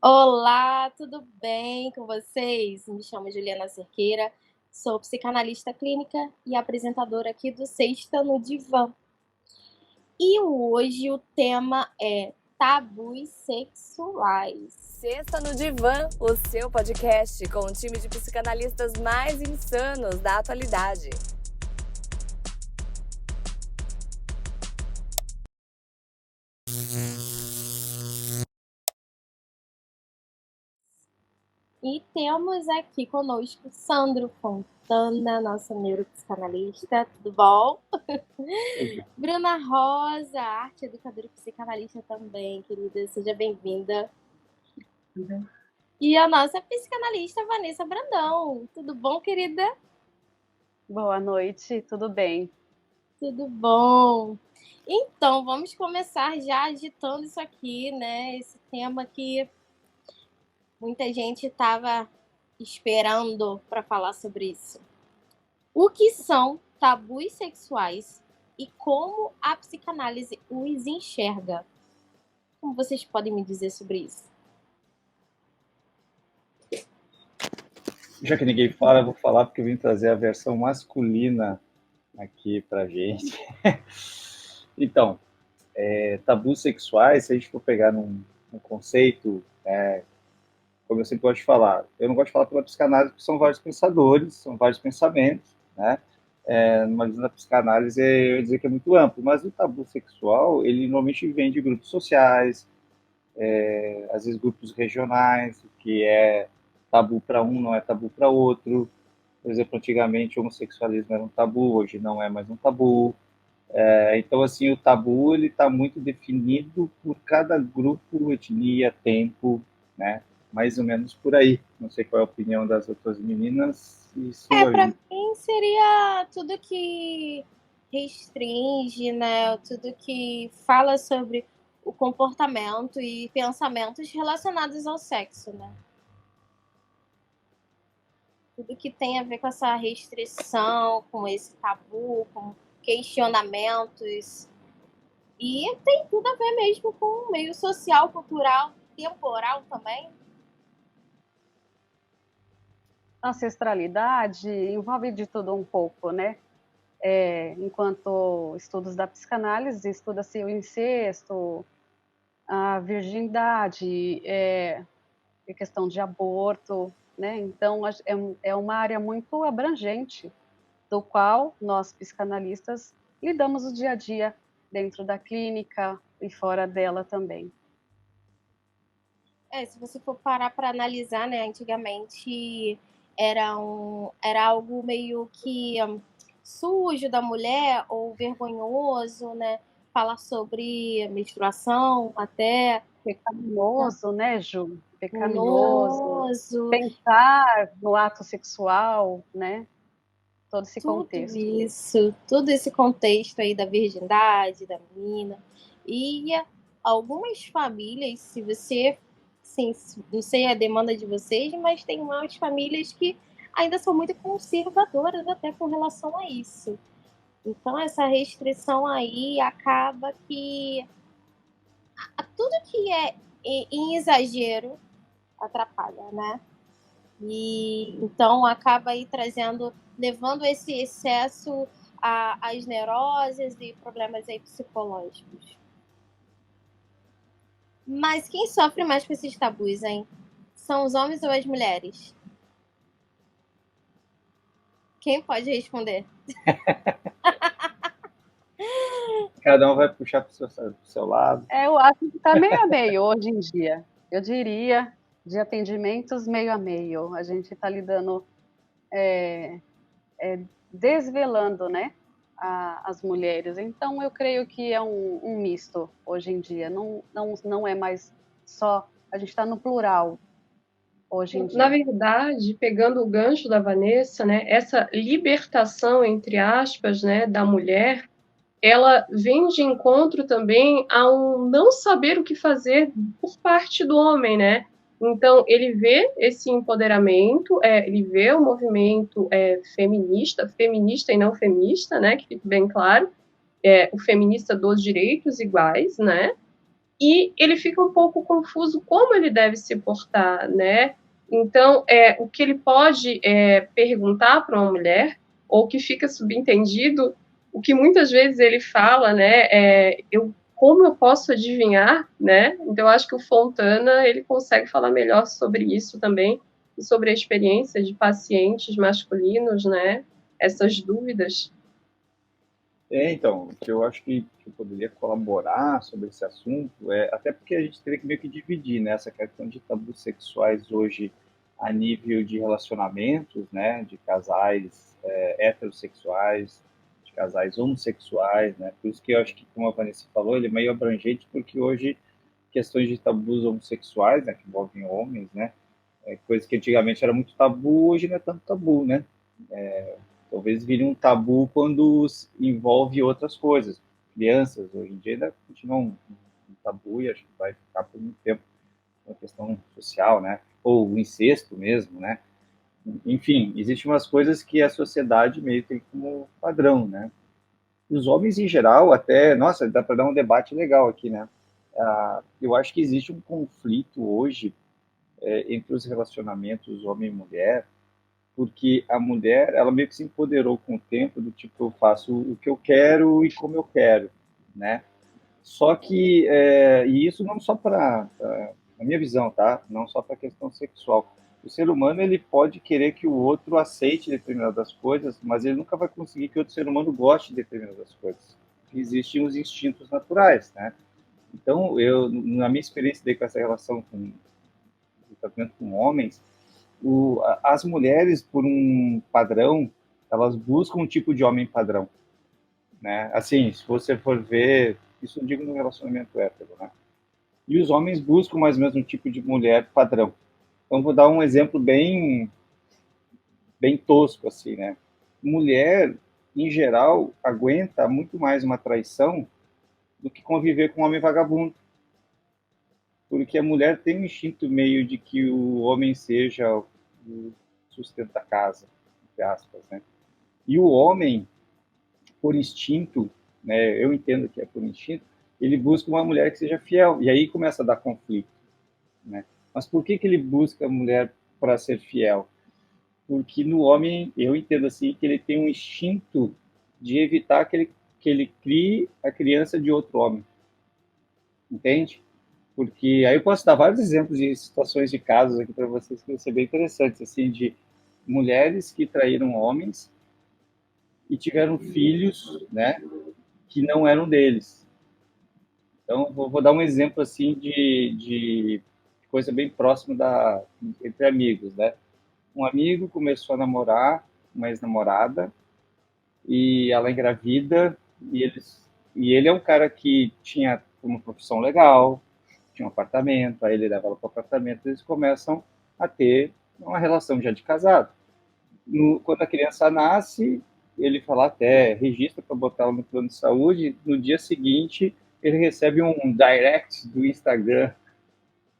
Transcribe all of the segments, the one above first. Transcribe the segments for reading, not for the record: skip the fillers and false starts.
Olá, tudo bem com vocês? Me chamo Juliana Cerqueira, sou psicanalista clínica e apresentadora aqui do Sexta no Divã. E hoje o tema é tabus sexuais. Sexta no Divã, o seu podcast com um time de psicanalistas mais insanos da atualidade. E temos aqui conosco Sandro Fontana, nosso neuropsicanalista, tudo bom? Bruna Rosa, arte educadora e psicanalista também, querida, seja bem-vinda. E a nossa psicanalista Vanessa Brandão, tudo bom, querida? Boa noite, tudo bem? Tudo bom. Então, vamos começar já agitando isso aqui, né? Esse tema que muita gente estava esperando para falar sobre isso. O que são tabus sexuais e como a psicanálise os enxerga? Como vocês podem me dizer sobre isso? Já que ninguém fala, eu vou falar porque eu vim trazer a versão masculina aqui pra gente. Então, tabus sexuais, se a gente for pegar num conceito, como eu sempre gosto de falar, eu não gosto de falar pela psicanálise porque são vários pensadores, são vários pensamentos, né? Numa visão da psicanálise, eu ia dizer que é muito amplo, mas o tabu sexual, ele normalmente vem de grupos sociais, às vezes grupos regionais, que é tabu para um, não é tabu para outro. Por exemplo, antigamente o homossexualismo era um tabu, hoje não é mais um tabu. Então, assim, o tabu ele está muito definido por cada grupo, etnia, tempo, né? Mais ou menos por aí. Não sei qual é a opinião das outras meninas e sua. Para mim seria tudo que restringe, né? Tudo que fala sobre o comportamento e pensamentos relacionados ao sexo, né? Tudo que tem a ver com essa restrição, com esse tabu, com questionamentos. E tem tudo a ver mesmo com o meio social, cultural, temporal também. Ancestralidade envolve de tudo um pouco, né? Enquanto estudos da psicanálise, estuda-se o incesto, a virgindade, a questão de aborto, né? Então, é uma área muito abrangente, do qual nós, psicanalistas, lidamos o dia a dia dentro da clínica e fora dela também. Se você for parar para analisar, né, antigamente era algo meio que sujo da mulher ou vergonhoso, né? Falar sobre menstruação até. Pecaminoso, né, Ju? Pecaminoso. Pecaminoso. Pensar no ato sexual, né? Todo esse contexto. Todo esse contexto aí da virgindade, da menina. E algumas famílias, se você, sim, não sei a demanda de vocês, mas tem umas famílias que ainda são muito conservadoras até com relação a isso. Então, essa restrição aí acaba que tudo que é em exagero atrapalha, né? E então acaba aí levando esse excesso às neuroses e problemas aí psicológicos. Mas quem sofre mais com esses tabus, hein? São os homens ou as mulheres? Quem pode responder? Cada um vai puxar para o seu lado. Eu acho que está meio a meio hoje em dia. Eu diria, de atendimentos meio a meio. A gente está lidando, desvelando, né, as mulheres. Então, eu creio que é um misto hoje em dia. Não é mais só... A gente está no plural hoje em dia. Na verdade, pegando o gancho da Vanessa, né, essa libertação, entre aspas, né, da mulher, ela vem de encontro também a um não saber o que fazer por parte do homem, né? Então, ele vê esse empoderamento, ele vê o movimento feminista e não feminista, né, que fique bem claro, o feminista dos direitos iguais, né? e ele fica um pouco confuso como ele deve se portar, né? Então, o que ele pode perguntar para uma mulher, ou que fica subentendido, o que muitas vezes ele fala, né? Como eu posso adivinhar, né? Então, eu acho que o Fontana ele consegue falar melhor sobre isso também, e sobre a experiência de pacientes masculinos, né? Essas dúvidas. Então, o que eu acho que eu poderia colaborar sobre esse assunto até porque a gente teria que meio que dividir, né, essa questão de tabus sexuais hoje a nível de relacionamentos, né, de casais heterossexuais, de casais homossexuais, né, por isso que eu acho que, como a Vanessa falou, ele é meio abrangente, porque hoje questões de tabus homossexuais, né, que envolvem homens, né, coisa que antigamente era muito tabu, hoje não é tanto tabu, né, talvez vire um tabu quando envolve outras coisas. Crianças, hoje em dia, ainda continua um tabu e acho que vai ficar por muito tempo uma questão social, né? Ou o incesto mesmo, né? Enfim, existem umas coisas que a sociedade meio que tem como padrão, né? Os homens, em geral, até... Nossa, dá para dar um debate legal aqui, né? Eu acho que existe um conflito hoje entre os relacionamentos homem e mulher, porque a mulher, ela meio que se empoderou com o tempo, do tipo, eu faço o que eu quero e como eu quero, né? Só que, e isso não só para, na minha visão, tá? Não só para a questão sexual. O ser humano, ele pode querer que o outro aceite determinadas coisas, mas ele nunca vai conseguir que outro ser humano goste de determinadas coisas. Existem os instintos naturais, né? Então, na minha experiência com essa relação com o tratamento com homens, as mulheres, por um padrão, elas buscam um tipo de homem padrão, né? Assim, se você for ver, isso eu digo no relacionamento hétero, né? E os homens buscam mais ou menos um tipo de mulher padrão. Então, vou dar um exemplo bem tosco, assim, né? Mulher, em geral, aguenta muito mais uma traição do que conviver com um homem vagabundo. Porque a mulher tem um instinto meio de que o homem seja o sustento da casa, entre aspas, né? E o homem, por instinto, né, eu entendo que é por instinto, ele busca uma mulher que seja fiel, e aí começa a dar conflito, né? Mas por que ele busca a mulher para ser fiel? Porque no homem, eu entendo assim, que ele tem um instinto de evitar que ele crie a criança de outro homem, entende? Porque aí eu posso dar vários exemplos de situações de casos aqui para vocês que vão ser bem interessantes, assim, de mulheres que traíram homens e tiveram filhos, né, que não eram deles. Então, vou dar um exemplo, assim, de coisa bem próxima entre amigos, né? Um amigo começou a namorar uma ex-namorada e ela engravida e ele é um cara que tinha uma profissão legal, tinha um apartamento, aí ele leva ela para o apartamento, eles começam a ter uma relação já de casado. Quando a criança nasce, ele fala até, registra para botar ela no plano de saúde, no dia seguinte ele recebe um direct do Instagram,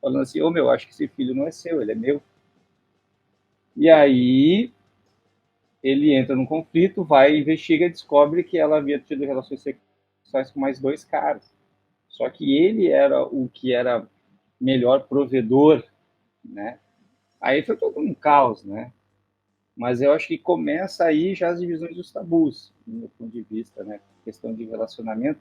falando assim, meu, acho que esse filho não é seu, ele é meu. E aí ele entra num conflito, vai, investiga e descobre que ela havia tido relações sexuais com mais 2 caras. Só que ele era o que era melhor provedor, né? Aí foi todo um caos, né? Mas eu acho que começa aí já as divisões dos tabus, do meu ponto de vista, né? Questão de relacionamento.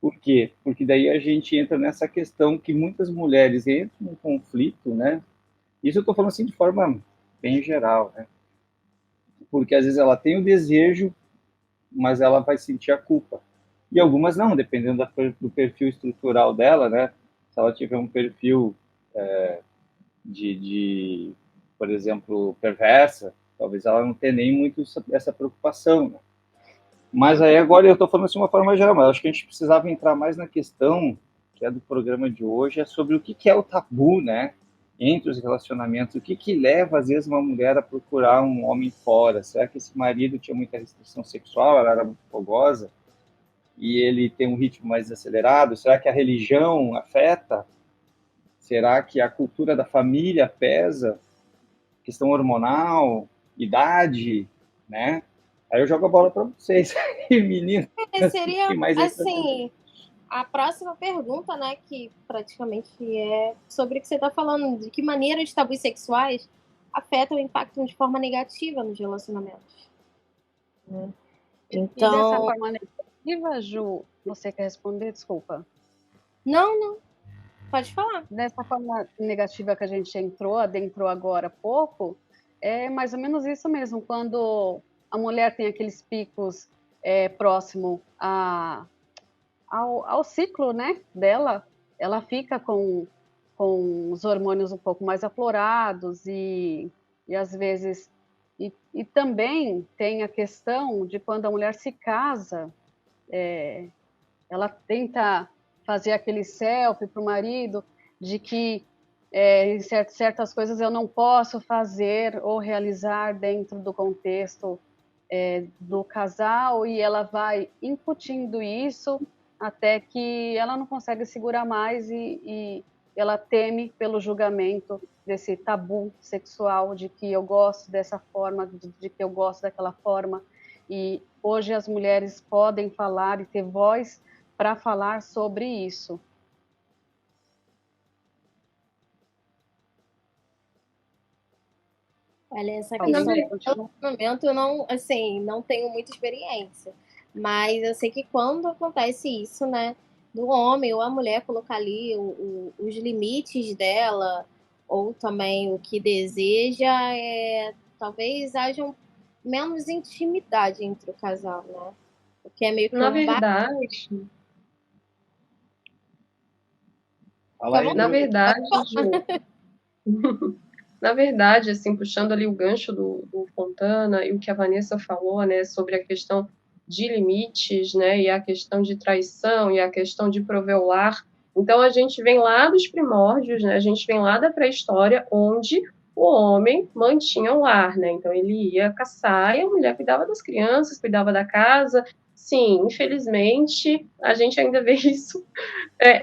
Por quê? Porque daí a gente entra nessa questão que muitas mulheres entram num conflito, né? Isso eu estou falando assim de forma bem geral, né? Porque às vezes ela tem o desejo, mas ela vai sentir a culpa. E algumas não, dependendo do perfil estrutural dela, né? Se ela tiver um perfil por exemplo, perversa, talvez ela não tenha nem muito essa preocupação, né? Mas aí agora eu estou falando assim de uma forma geral, mas acho que a gente precisava entrar mais na questão, que é do programa de hoje, é sobre o que é o tabu, né? Entre os relacionamentos, o que leva, às vezes, uma mulher a procurar um homem fora? Será que esse marido tinha muita restrição sexual, ela era muito fogosa? E ele tem um ritmo mais acelerado? Será que a religião afeta? Será que a cultura da família pesa? Questão hormonal, idade, né? Aí eu jogo a bola para vocês, menino. Seria, assim, a próxima pergunta, né, que praticamente é sobre o que você está falando, de que maneira os tabus sexuais afetam e impactam de forma negativa nos relacionamentos. Né? E dessa Então, forma negativa, Ju, você quer responder? Desculpa. não, pode falar. Dessa forma negativa que a gente adentrou agora há pouco, é mais ou menos isso mesmo. Quando a mulher tem aqueles picos próximo ao ciclo, né, dela, ela fica com os hormônios um pouco mais aflorados e às vezes... E também tem a questão de quando a mulher se casa, ela tenta fazer aquele selfie para o marido de que certas coisas eu não posso fazer ou realizar dentro do contexto do casal, e ela vai incutindo isso até que ela não consegue segurar mais e ela teme pelo julgamento desse tabu sexual, de que eu gosto dessa forma, de que eu gosto daquela forma. E hoje as mulheres podem falar e ter voz para falar sobre isso. Olha, essa Alguém questão quer do continuar? relacionamento, eu não tenho muita experiência. Mas eu sei que quando acontece isso, né, do homem ou a mulher colocar ali os limites dela, ou também o que deseja, talvez haja menos intimidade entre o casal, né? Porque é meio que Na um verdade, Fala aí, na Ju. verdade, Ju, na verdade, assim, puxando ali o gancho do Fontana e o que a Vanessa falou, né, sobre a questão de limites, né, e a questão de traição e a questão de prover o lar. Então, a gente vem lá dos primórdios, né, a gente vem lá da pré-história, onde o homem mantinha o lar, né, então ele ia caçar e a mulher cuidava das crianças, cuidava da casa. Sim, infelizmente, a gente ainda vê isso.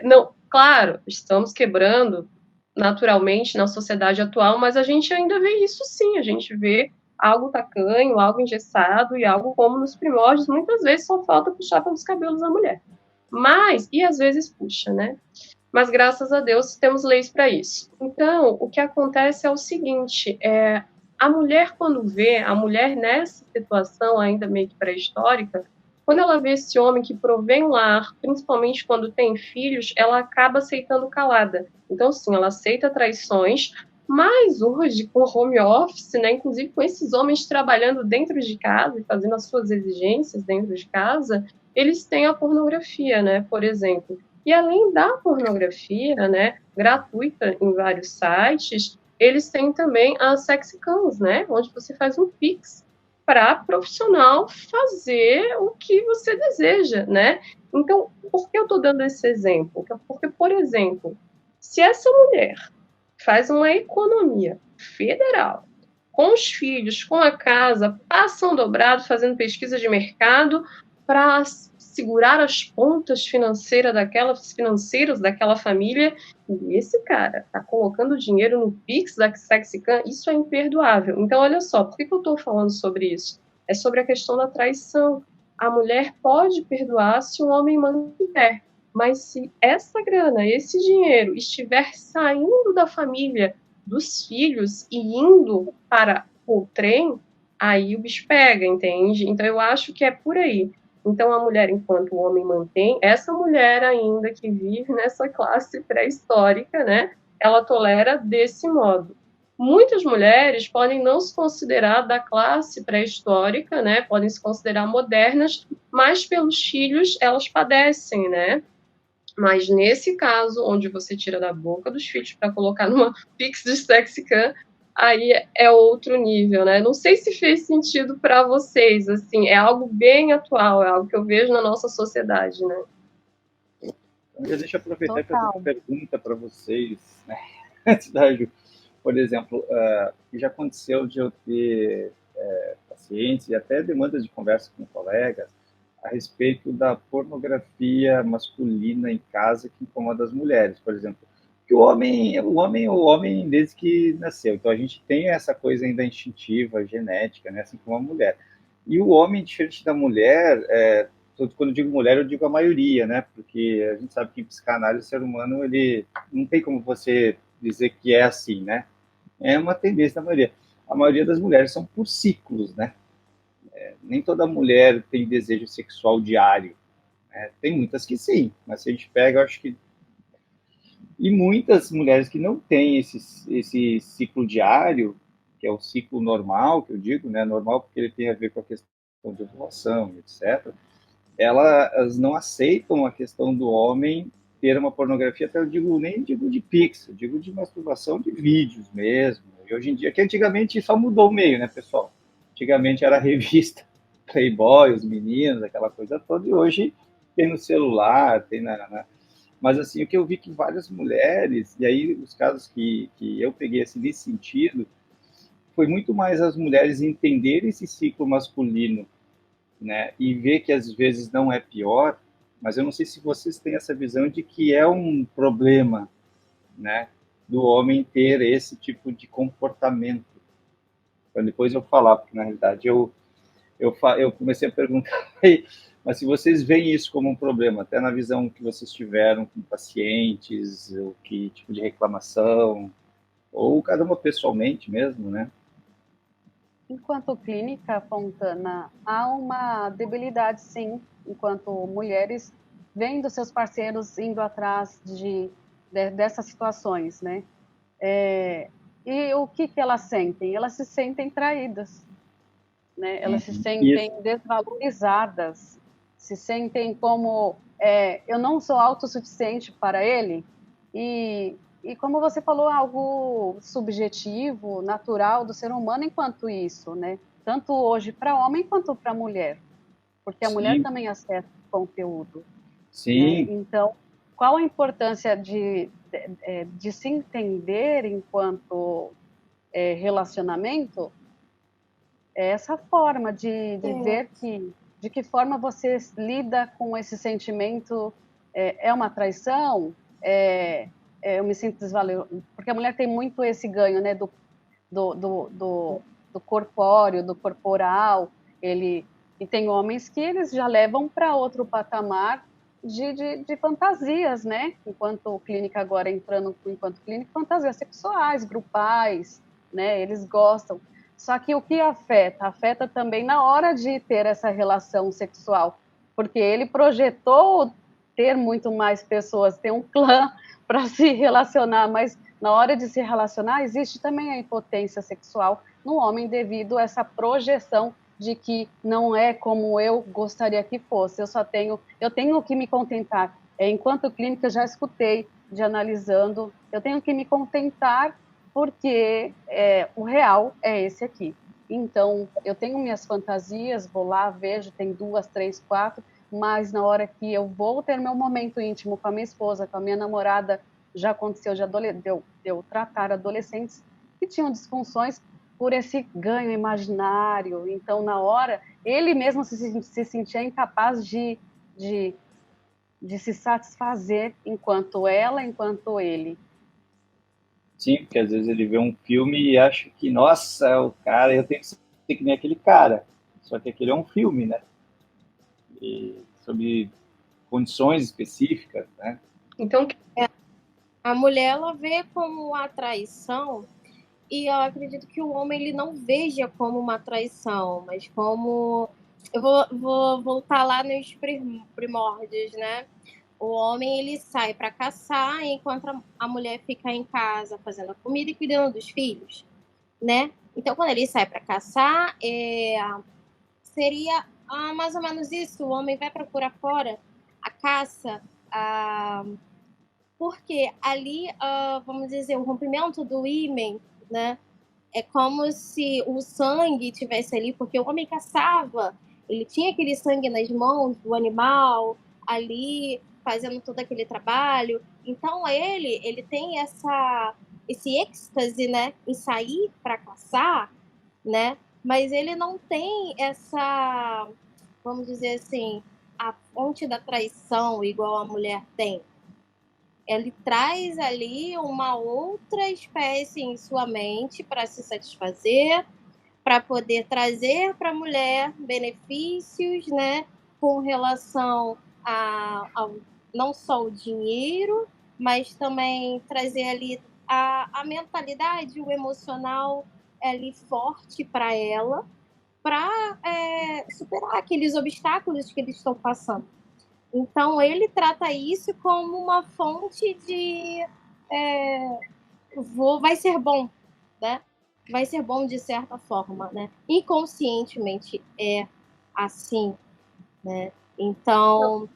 Não, claro, estamos quebrando naturalmente na sociedade atual, mas a gente ainda vê isso sim, a gente vê algo tacanho, algo engessado e algo como nos primórdios, muitas vezes só falta puxar pelos cabelos da mulher. Mas, e às vezes puxa, né? Mas graças a Deus temos leis para isso. Então, o que acontece é o seguinte, a mulher quando vê, a mulher nessa situação ainda meio que pré-histórica, quando ela vê esse homem que provém um lar, principalmente quando tem filhos, ela acaba aceitando calada. Então, sim, ela aceita traições, mas hoje, com home office, né, inclusive com esses homens trabalhando dentro de casa e fazendo as suas exigências dentro de casa, eles têm a pornografia, né, por exemplo. E além da pornografia, né, gratuita em vários sites, eles têm também as sexicams, né, onde você faz um Pix para profissional fazer o que você deseja, né? Então, por que eu estou dando esse exemplo? Porque, por exemplo, se essa mulher faz uma economia federal com os filhos, com a casa, passam dobrado, fazendo pesquisa de mercado para segurar as pontas financeiras daquela família, e esse cara está colocando dinheiro no Pix da Sexicam, isso é imperdoável. Então, olha só, por que eu estou falando sobre isso? É sobre a questão da traição. A mulher pode perdoar se o homem mantiver, mas se essa grana, esse dinheiro estiver saindo da família, dos filhos e indo para o trem, aí o bicho pega, entende? Então, eu acho que é por aí. Então, a mulher, enquanto o homem mantém, essa mulher ainda que vive nessa classe pré-histórica, né, ela tolera desse modo. Muitas mulheres podem não se considerar da classe pré-histórica, né, podem se considerar modernas, mas pelos filhos elas padecem, né? Mas nesse caso, onde você tira da boca dos filhos para colocar numa Pix de Sexicam, aí é outro nível, né? Não sei se fez sentido para vocês, assim, é algo bem atual, é algo que eu vejo na nossa sociedade, né? Então, deixa eu aproveitar e fazer uma pergunta para vocês, né? Antes da Ju. Por exemplo, já aconteceu de eu ter pacientes e até demandas de conversa com colegas a respeito da pornografia masculina em casa que incomoda as mulheres, por exemplo. Que o homem desde que nasceu. Então a gente tem essa coisa ainda instintiva, genética, né, assim como a mulher. E o homem, diferente da mulher, quando eu digo mulher, eu digo a maioria, né? Porque a gente sabe que em psicanálise o ser humano, ele não tem como você dizer que é assim, né? É uma tendência da maioria. A maioria das mulheres são por ciclos, né? Nem toda mulher tem desejo sexual diário, né? Tem muitas que sim, mas se a gente pega, eu acho que... E muitas mulheres que não têm esse ciclo diário, que é o ciclo normal, que eu digo, né? Normal porque ele tem a ver com a questão de ovulação, etc. Elas não aceitam a questão do homem ter uma pornografia, até eu digo, nem digo de pix, eu digo de masturbação de vídeos mesmo. E hoje em dia, que antigamente só mudou o meio, né, pessoal? Antigamente era a revista Playboy, os meninos, aquela coisa toda, e hoje tem no celular, tem Mas, assim, o que eu vi que várias mulheres, e aí os casos que eu peguei assim, nesse sentido, foi muito mais as mulheres entenderem esse ciclo masculino, né, e ver que às vezes não é pior, mas eu não sei se vocês têm essa visão de que é um problema, né, do homem ter esse tipo de comportamento. Então, depois eu falar, porque na realidade eu comecei a perguntar, mas se vocês veem isso como um problema, até na visão que vocês tiveram com pacientes, ou que tipo de reclamação, ou cada uma pessoalmente mesmo, né? Enquanto clínica, Fontana, há uma debilidade, sim, enquanto mulheres vendo seus parceiros indo atrás dessas situações, né? E o que elas sentem? Elas se sentem traídas, né? Elas se sentem desvalorizadas, se sentem como eu não sou autossuficiente para ele, e como você falou, algo subjetivo, natural do ser humano enquanto isso, né? Tanto hoje para homem quanto para mulher, porque a mulher também acessa conteúdo. Sim. Né? Então, qual a importância de se entender enquanto relacionamento? É essa forma de ver de que forma você lida com esse sentimento. É uma traição? Eu me sinto desvalorizada, porque a mulher tem muito esse ganho, né, do corpóreo, do corporal. E tem homens que eles já levam para outro patamar de fantasias, né? Enquanto clínica agora entrando enquanto clínica, fantasias sexuais, grupais, né? Eles gostam. Só que o que afeta? Afeta também na hora de ter essa relação sexual, porque ele projetou ter muito mais pessoas, ter um clã para se relacionar, mas na hora de se relacionar existe também a impotência sexual no homem devido a essa projeção de que não é como eu gostaria que fosse, eu tenho que me contentar. Enquanto clínica já escutei de analisando, eu tenho que me contentar porque o real é esse aqui. Então, eu tenho minhas fantasias, vou lá, vejo, tem 2, 3, 4, mas na hora que eu vou ter meu momento íntimo com a minha esposa, com a minha namorada, já aconteceu de eu tratar adolescentes que tinham disfunções por esse ganho imaginário. Então, na hora, ele mesmo se sentia incapaz de se satisfazer enquanto ele. Sim, porque às vezes ele vê um filme e acha que, nossa, o cara, eu tenho que ser que nem aquele cara. Só que aquele é um filme, né? E sobre condições específicas, né? Então, a mulher, ela vê como a traição, e eu acredito que o homem ele não veja como uma traição, mas como... Eu vou voltar lá nos primórdios, né? O homem, ele sai para caçar, enquanto a mulher fica em casa fazendo a comida e cuidando dos filhos, né? Então, quando ele sai para caçar, seria mais ou menos isso. O homem vai procurar fora a caça, porque ali, vamos dizer, o rompimento do ímen, né? É como se o sangue tivesse ali, porque o homem caçava, ele tinha aquele sangue nas mãos do animal, ali, fazendo todo aquele trabalho. Então, ele tem esse êxtase, né, em sair para caçar, né? Mas ele não tem essa, vamos dizer assim, a fonte da traição igual a mulher tem. Ele traz ali uma outra espécie em sua mente para se satisfazer, para poder trazer para a mulher benefícios, né? com relação ao não só o dinheiro, mas também trazer ali a mentalidade, o emocional ali forte para ela, para superar aqueles obstáculos que eles estão passando. Então, ele trata isso como uma fonte de vai ser bom, né? Vai ser bom de certa forma, né? Inconscientemente é assim, né? Então...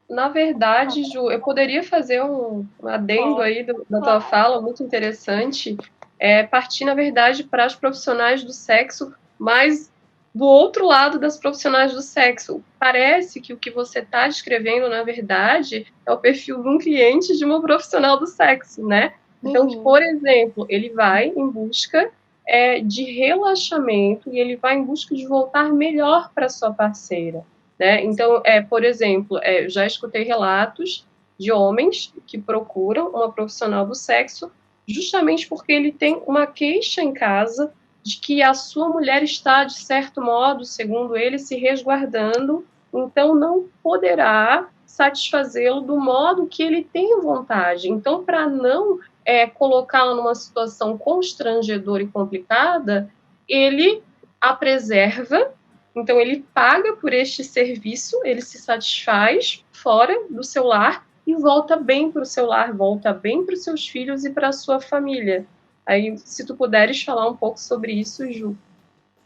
Na verdade, Ju, eu poderia fazer um adendo aí da tua fala, muito interessante, partir, na verdade, para as profissionais do sexo, mas do outro lado das profissionais do sexo. Parece que o que você está descrevendo, na verdade, é o perfil de um cliente de uma profissional do sexo, né? Então, por exemplo, ele vai em busca de relaxamento e ele vai em busca de voltar melhor para sua parceira. Né? Então, por exemplo, já escutei relatos de homens que procuram uma profissional do sexo justamente porque ele tem uma queixa em casa de que a sua mulher está, de certo modo, segundo ele, se resguardando, então não poderá satisfazê-lo do modo que ele tem vontade. Então, para não colocá-la numa situação constrangedora e complicada, ele a preserva. Então, ele paga por este serviço, ele se satisfaz fora do seu lar e volta bem para o seu lar, volta bem para os seus filhos e para a sua família. Aí, se tu puderes falar um pouco sobre isso, Ju.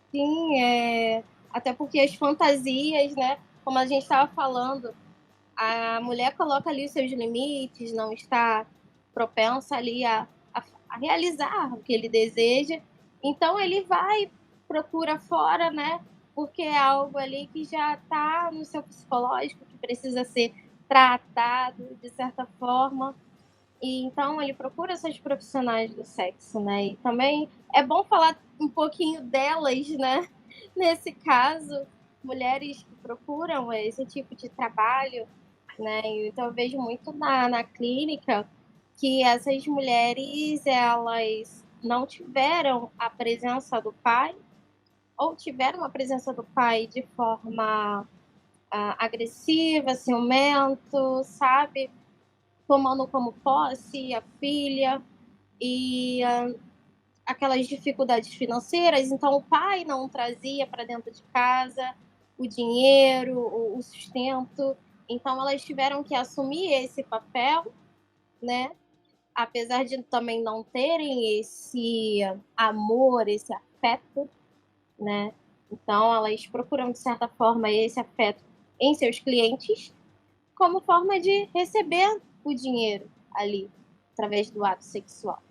Sim, até porque as fantasias, né, como a gente estava falando, a mulher coloca ali os seus limites, não está propensa ali a realizar o que ele deseja. Então, ele procura fora, né, porque é algo ali que já está no seu psicológico, que precisa ser tratado de certa forma. E então ele procura essas profissionais do sexo, né? E também é bom falar um pouquinho delas, né? Nesse caso, mulheres que procuram esse tipo de trabalho, né? Então eu vejo muito na clínica que essas mulheres, elas não tiveram a presença do pai, ou tiveram a presença do pai de forma agressiva, ciumento, sabe? Tomando como posse a filha e aquelas dificuldades financeiras. Então, o pai não trazia para dentro de casa o dinheiro, o sustento. Então, elas tiveram que assumir esse papel, né? Apesar de também não terem esse amor, esse afeto, né? Então, elas procuram, de certa forma, esse afeto em seus clientes como forma de receber o dinheiro ali, através do ato sexual.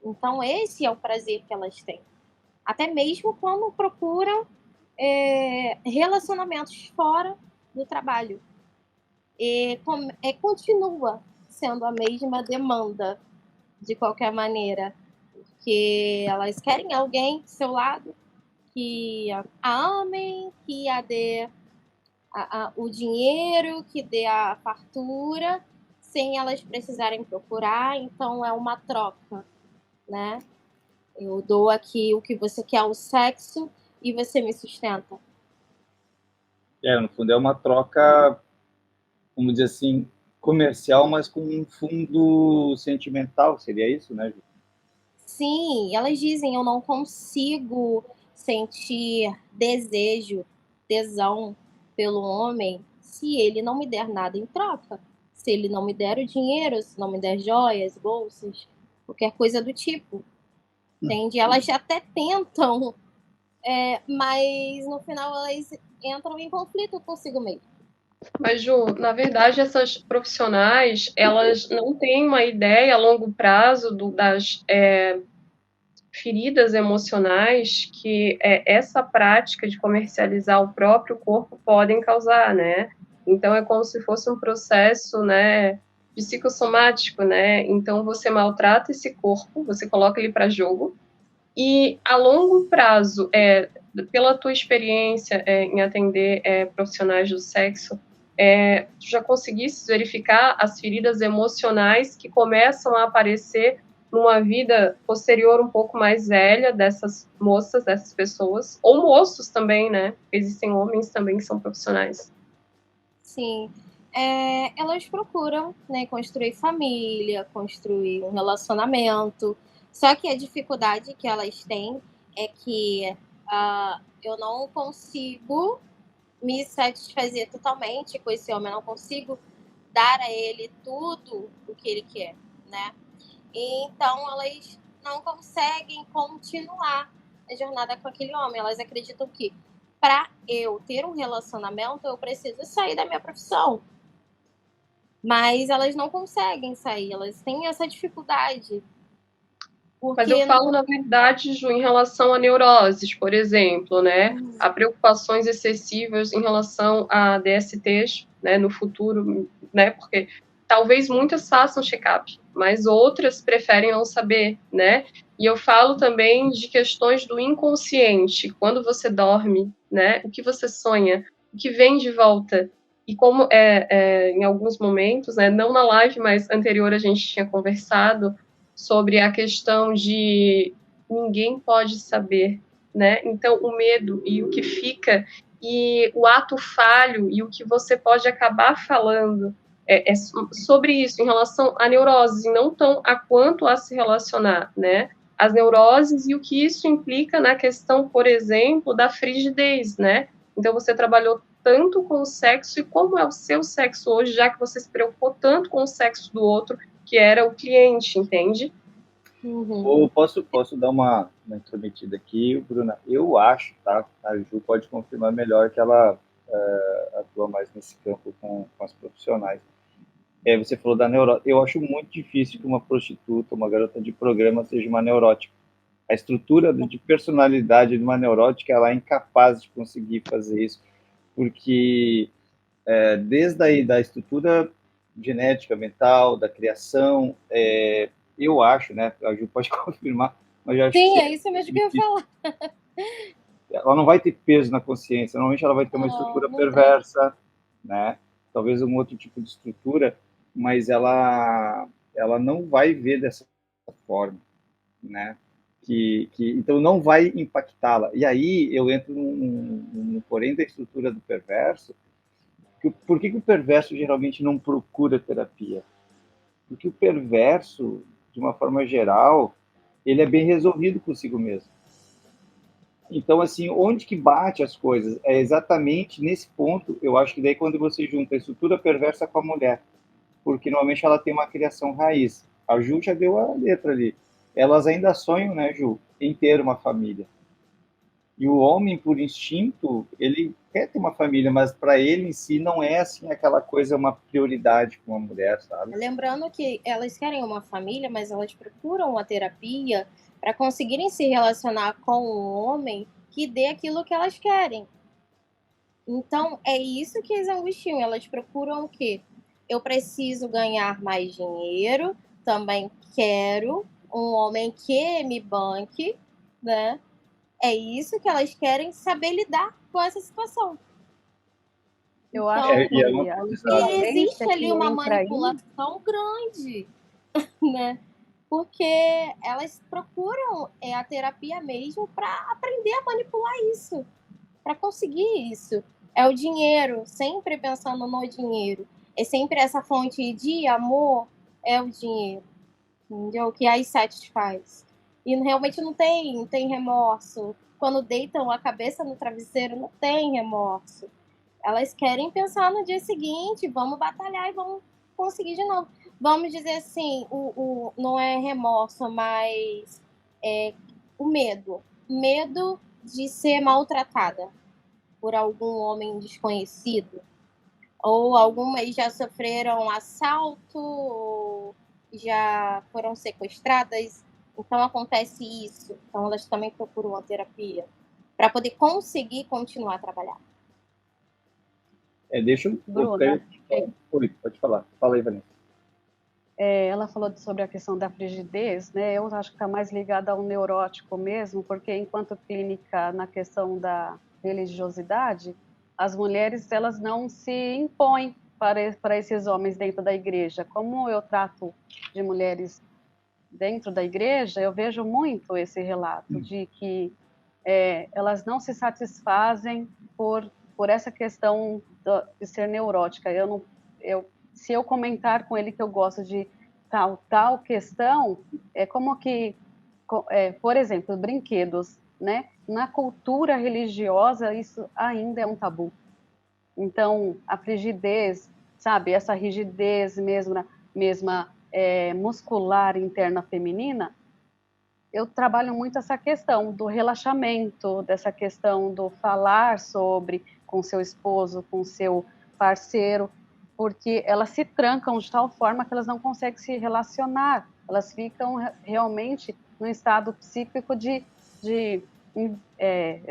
Então, esse é o prazer que elas têm. Até mesmo quando procuram relacionamentos fora do trabalho. Continua sendo a mesma demanda, de qualquer maneira. Porque elas querem alguém do seu lado que a amem, que a dê o dinheiro, que dê a fartura, sem elas precisarem procurar. Então, é uma troca, né? Eu dou aqui o que você quer, o sexo, e você me sustenta. No fundo, é uma troca, vamos dizer assim, comercial, mas com um fundo sentimental, seria isso, né, Ju? Sim, elas dizem, eu não consigo sentir desejo, tesão pelo homem se ele não me der nada em troca. Se ele não me der o dinheiro, se não me der joias, bolsas, qualquer coisa do tipo. Entende? Elas até tentam, mas no final elas entram em conflito consigo mesmo. Mas, Ju, na verdade, essas profissionais, elas não têm uma ideia a longo prazo das feridas emocionais que essa prática de comercializar o próprio corpo podem causar, né? Então, é como se fosse um processo, né, psicossomático, né? Então, você maltrata esse corpo, você coloca ele para jogo, e a longo prazo, pela tua experiência em atender profissionais do sexo, tu já conseguiste verificar as feridas emocionais que começam a aparecer numa vida posterior um pouco mais velha dessas moças, dessas pessoas, ou moços também, né? Existem homens também que são profissionais. Sim. Elas procuram, né, construir família, construir um relacionamento. Só que a dificuldade que elas têm é que eu não consigo me satisfazer totalmente com esse homem, eu não consigo dar a ele tudo o que ele quer, né? Então elas não conseguem continuar a jornada com aquele homem. Elas acreditam que para eu ter um relacionamento eu preciso sair da minha profissão. Mas elas não conseguem sair, elas têm essa dificuldade. Mas eu falo, na verdade, Ju, em relação a neuroses, por exemplo, né? A preocupações excessivas em relação a DSTs, né, no futuro, né? Porque talvez muitas façam check-up, mas outras preferem não saber, né? E eu falo também de questões do inconsciente. Quando você dorme, né? O que você sonha, o que vem de volta. E como em alguns momentos, né, não na live, mas anterior a gente tinha conversado sobre a questão de ninguém pode saber, né? Então, o medo e o que fica, e o ato falho, e o que você pode acabar falando é sobre isso, em relação a neuroses, e não tão a quanto a se relacionar, né? As neuroses e o que isso implica na questão, por exemplo, da frigidez, né? Então, você trabalhou tanto com o sexo, e como é o seu sexo hoje, já que você se preocupou tanto com o sexo do outro, que era o cliente, entende? Ou posso dar uma intrometida aqui, Bruna? Eu acho, tá? A Ju pode confirmar melhor que ela atua mais nesse campo com as profissionais. Você falou da neurótica. Eu acho muito difícil que uma prostituta, uma garota de programa, seja uma neurótica. A estrutura de personalidade de uma neurótica, ela é incapaz de conseguir fazer isso, porque desde aí da estrutura genética, mental, da criação, eu acho, né? A Ju pode confirmar, mas eu acho Sim, que é isso mesmo que eu ia falar. ela não vai ter peso na consciência. Normalmente ela vai ter uma estrutura perversa, né? Talvez um outro tipo de estrutura, mas ela não vai ver dessa forma, né? Então não vai impactá-la. E aí eu entro no porém da estrutura do perverso. Por que o perverso geralmente não procura terapia? Porque o perverso, de uma forma geral, ele é bem resolvido consigo mesmo. Então, assim, onde que bate as coisas? É exatamente nesse ponto, eu acho que daí quando você junta a estrutura perversa com a mulher, porque normalmente ela tem uma criação raiz. A Ju já deu a letra ali. Elas ainda sonham, né, Ju, em ter uma família. E o homem, por instinto, ele quer ter uma família, mas para ele em si não é assim aquela coisa, uma prioridade com a mulher, sabe? Lembrando que elas querem uma família, mas elas procuram uma terapia para conseguirem se relacionar com um homem que dê aquilo que elas querem. Então, é isso que as angustiam. Elas procuram o quê? Eu preciso ganhar mais dinheiro, também quero um homem que me banque, né? É isso que elas querem, saber lidar com essa situação. Eu acho que e existe ali uma manipulação grande, né? Porque elas procuram a terapia mesmo para aprender a manipular isso, para conseguir isso. É o dinheiro, sempre pensando no dinheiro. É sempre essa fonte de amor, é o dinheiro, entendeu? Que as satisfaz. E realmente não tem remorso. Quando deitam a cabeça no travesseiro, não tem remorso. Elas querem pensar no dia seguinte, vamos batalhar e vamos conseguir de novo. Vamos dizer assim, não é remorso, mas o medo. Medo de ser maltratada por algum homem desconhecido. Ou algumas já sofreram assalto, ou já foram sequestradas. Então acontece isso. Então elas também procuram uma terapia para poder conseguir continuar a trabalhar. Deixa eu... Bruna, Oi, pode falar. Fala aí, Vanessa. Ela falou sobre a questão da frigidez, né? Eu acho que está mais ligada ao neurótico mesmo, porque enquanto clínica na questão da religiosidade, as mulheres elas não se impõem para esses homens dentro da igreja. Como eu trato de mulheres dentro da igreja, eu vejo muito esse relato de que elas não se satisfazem por por essa questão de ser neurótica. Se eu comentar com ele que eu gosto de tal questão, é como que, por exemplo, brinquedos, né? Na cultura religiosa, isso ainda é um tabu. Então, a frigidez, sabe, essa rigidez mesma muscular interna feminina, eu trabalho muito essa questão do relaxamento, dessa questão do falar sobre com seu esposo, com seu parceiro, porque elas se trancam de tal forma que elas não conseguem se relacionar, elas ficam realmente num estado psíquico de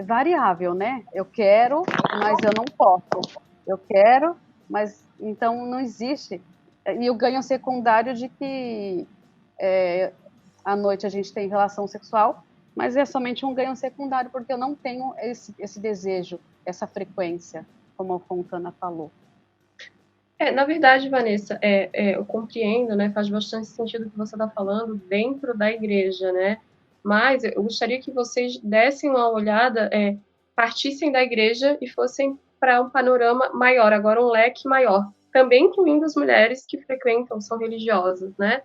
variável, né? Eu quero, mas eu não posso. Eu quero, mas então não existe. E o ganho secundário de que à noite a gente tem relação sexual, mas é somente um ganho secundário, porque eu não tenho esse desejo, essa frequência, como a Fontana falou. Na verdade, Vanessa, eu compreendo, né? Faz bastante sentido o que você está falando dentro da igreja, né? Mas eu gostaria que vocês dessem uma olhada, partissem da igreja e fossem para um panorama maior, agora um leque maior, também incluindo as mulheres que frequentam, são religiosas, né?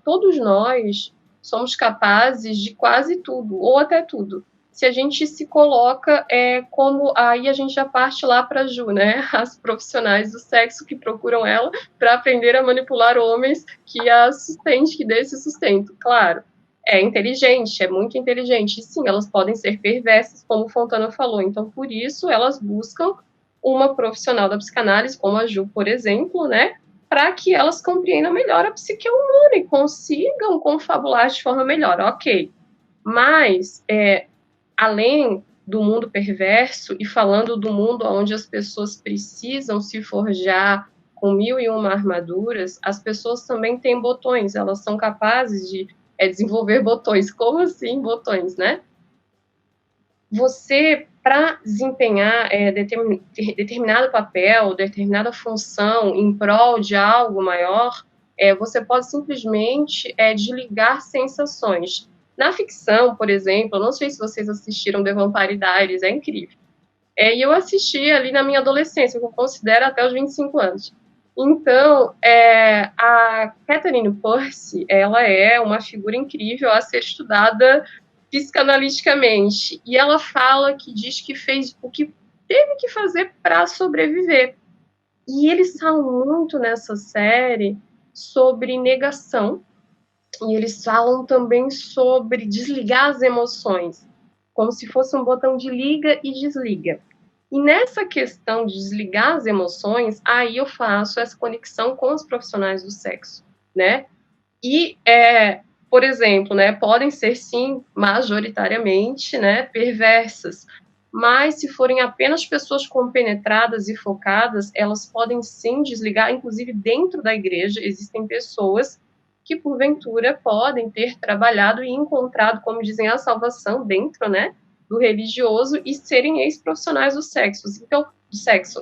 Todos nós somos capazes de quase tudo, ou até tudo. Se a gente se coloca como... Aí a gente já parte lá para a Ju, né? As profissionais do sexo que procuram ela para aprender a manipular homens que a sustente, que dê esse sustento. Claro, é inteligente, é muito inteligente. E sim, elas podem ser perversas, como o Fontana falou. Então, por isso, elas buscam uma profissional da psicanálise, como a Ju, por exemplo, né? Para que elas compreendam melhor a psique humana e consigam confabular de forma melhor. Ok. Mas, além do mundo perverso e falando do mundo onde as pessoas precisam se forjar com 1001 armaduras, as pessoas também têm botões, elas são capazes de desenvolver botões. Como assim botões, né? Você, para desempenhar determinado papel, determinada função em prol de algo maior, você pode simplesmente desligar sensações. Na ficção, por exemplo, eu não sei se vocês assistiram The Vampire Diaries, é incrível. E eu assisti ali na minha adolescência, que eu considero até os 25 anos. Então, a Catherine Percy, ela é uma figura incrível a ser estudada psicanaliticamente. E ela diz que fez o que teve que fazer para sobreviver. E eles falam muito nessa série sobre negação, e eles falam também sobre desligar as emoções, como se fosse um botão de liga e desliga. E nessa questão de desligar as emoções, aí eu faço essa conexão com os profissionais do sexo, né? E, por exemplo, né, podem ser, sim, majoritariamente, né, perversas, mas se forem apenas pessoas compenetradas e focadas, elas podem, sim, desligar, inclusive dentro da igreja, existem pessoas que, porventura, podem ter trabalhado e encontrado, como dizem, a salvação dentro, né, do religioso e serem ex-profissionais do sexo.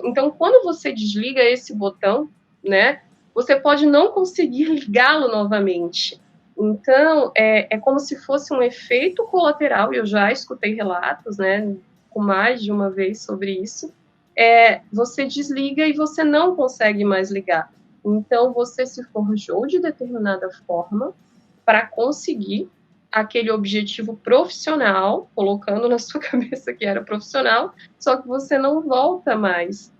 Então, quando você desliga esse botão, né, você pode não conseguir ligá-lo novamente. Então, é como se fosse um efeito colateral, e eu já escutei relatos, né, com mais de uma vez sobre isso. Você desliga e você não consegue mais ligar. Então, você se forjou de determinada forma para conseguir aquele objetivo profissional, colocando na sua cabeça que era profissional, só que você não volta mais.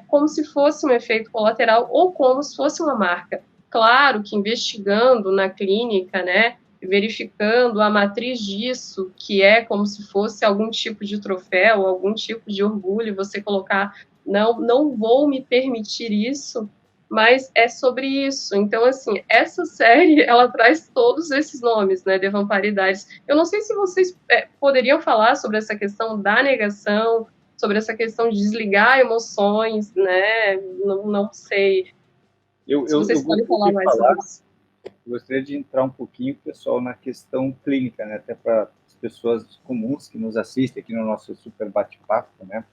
Como se fosse um efeito colateral ou como se fosse uma marca. Claro que investigando na clínica, né, verificando a matriz disso, que é como se fosse algum tipo de troféu, algum tipo de orgulho, você colocar, não vou me permitir isso, mas é sobre isso. Então, assim, essa série, ela traz todos esses nomes, né, de vamparidades. Eu não sei se vocês poderiam falar sobre essa questão da negação, sobre essa questão de desligar emoções, né, não sei. Se vocês podem falar mais sobre isso. Eu gostaria de entrar um pouquinho, pessoal, na questão clínica, né, até para as pessoas comuns que nos assistem aqui no nosso super bate-papo, né.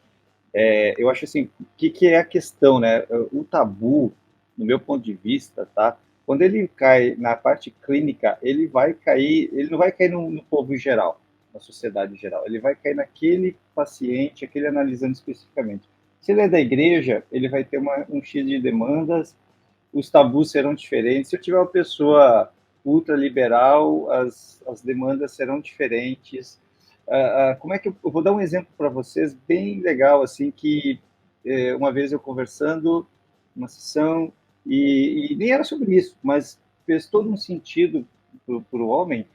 Eu acho assim, o que é a questão, né, o tabu, no meu ponto de vista, tá? Quando ele cai na parte clínica, ele não vai cair no povo em geral. na sociedade geral. Ele vai cair naquele paciente, aquele analisando especificamente. Se ele é da igreja, ele vai ter um X de demandas, os tabus serão diferentes. Se eu tiver uma pessoa ultraliberal, as demandas serão diferentes. Como é que eu vou dar um exemplo para vocês bem legal, assim, que uma vez eu conversando, uma sessão, e nem era sobre isso, mas fez todo um sentido para o homem,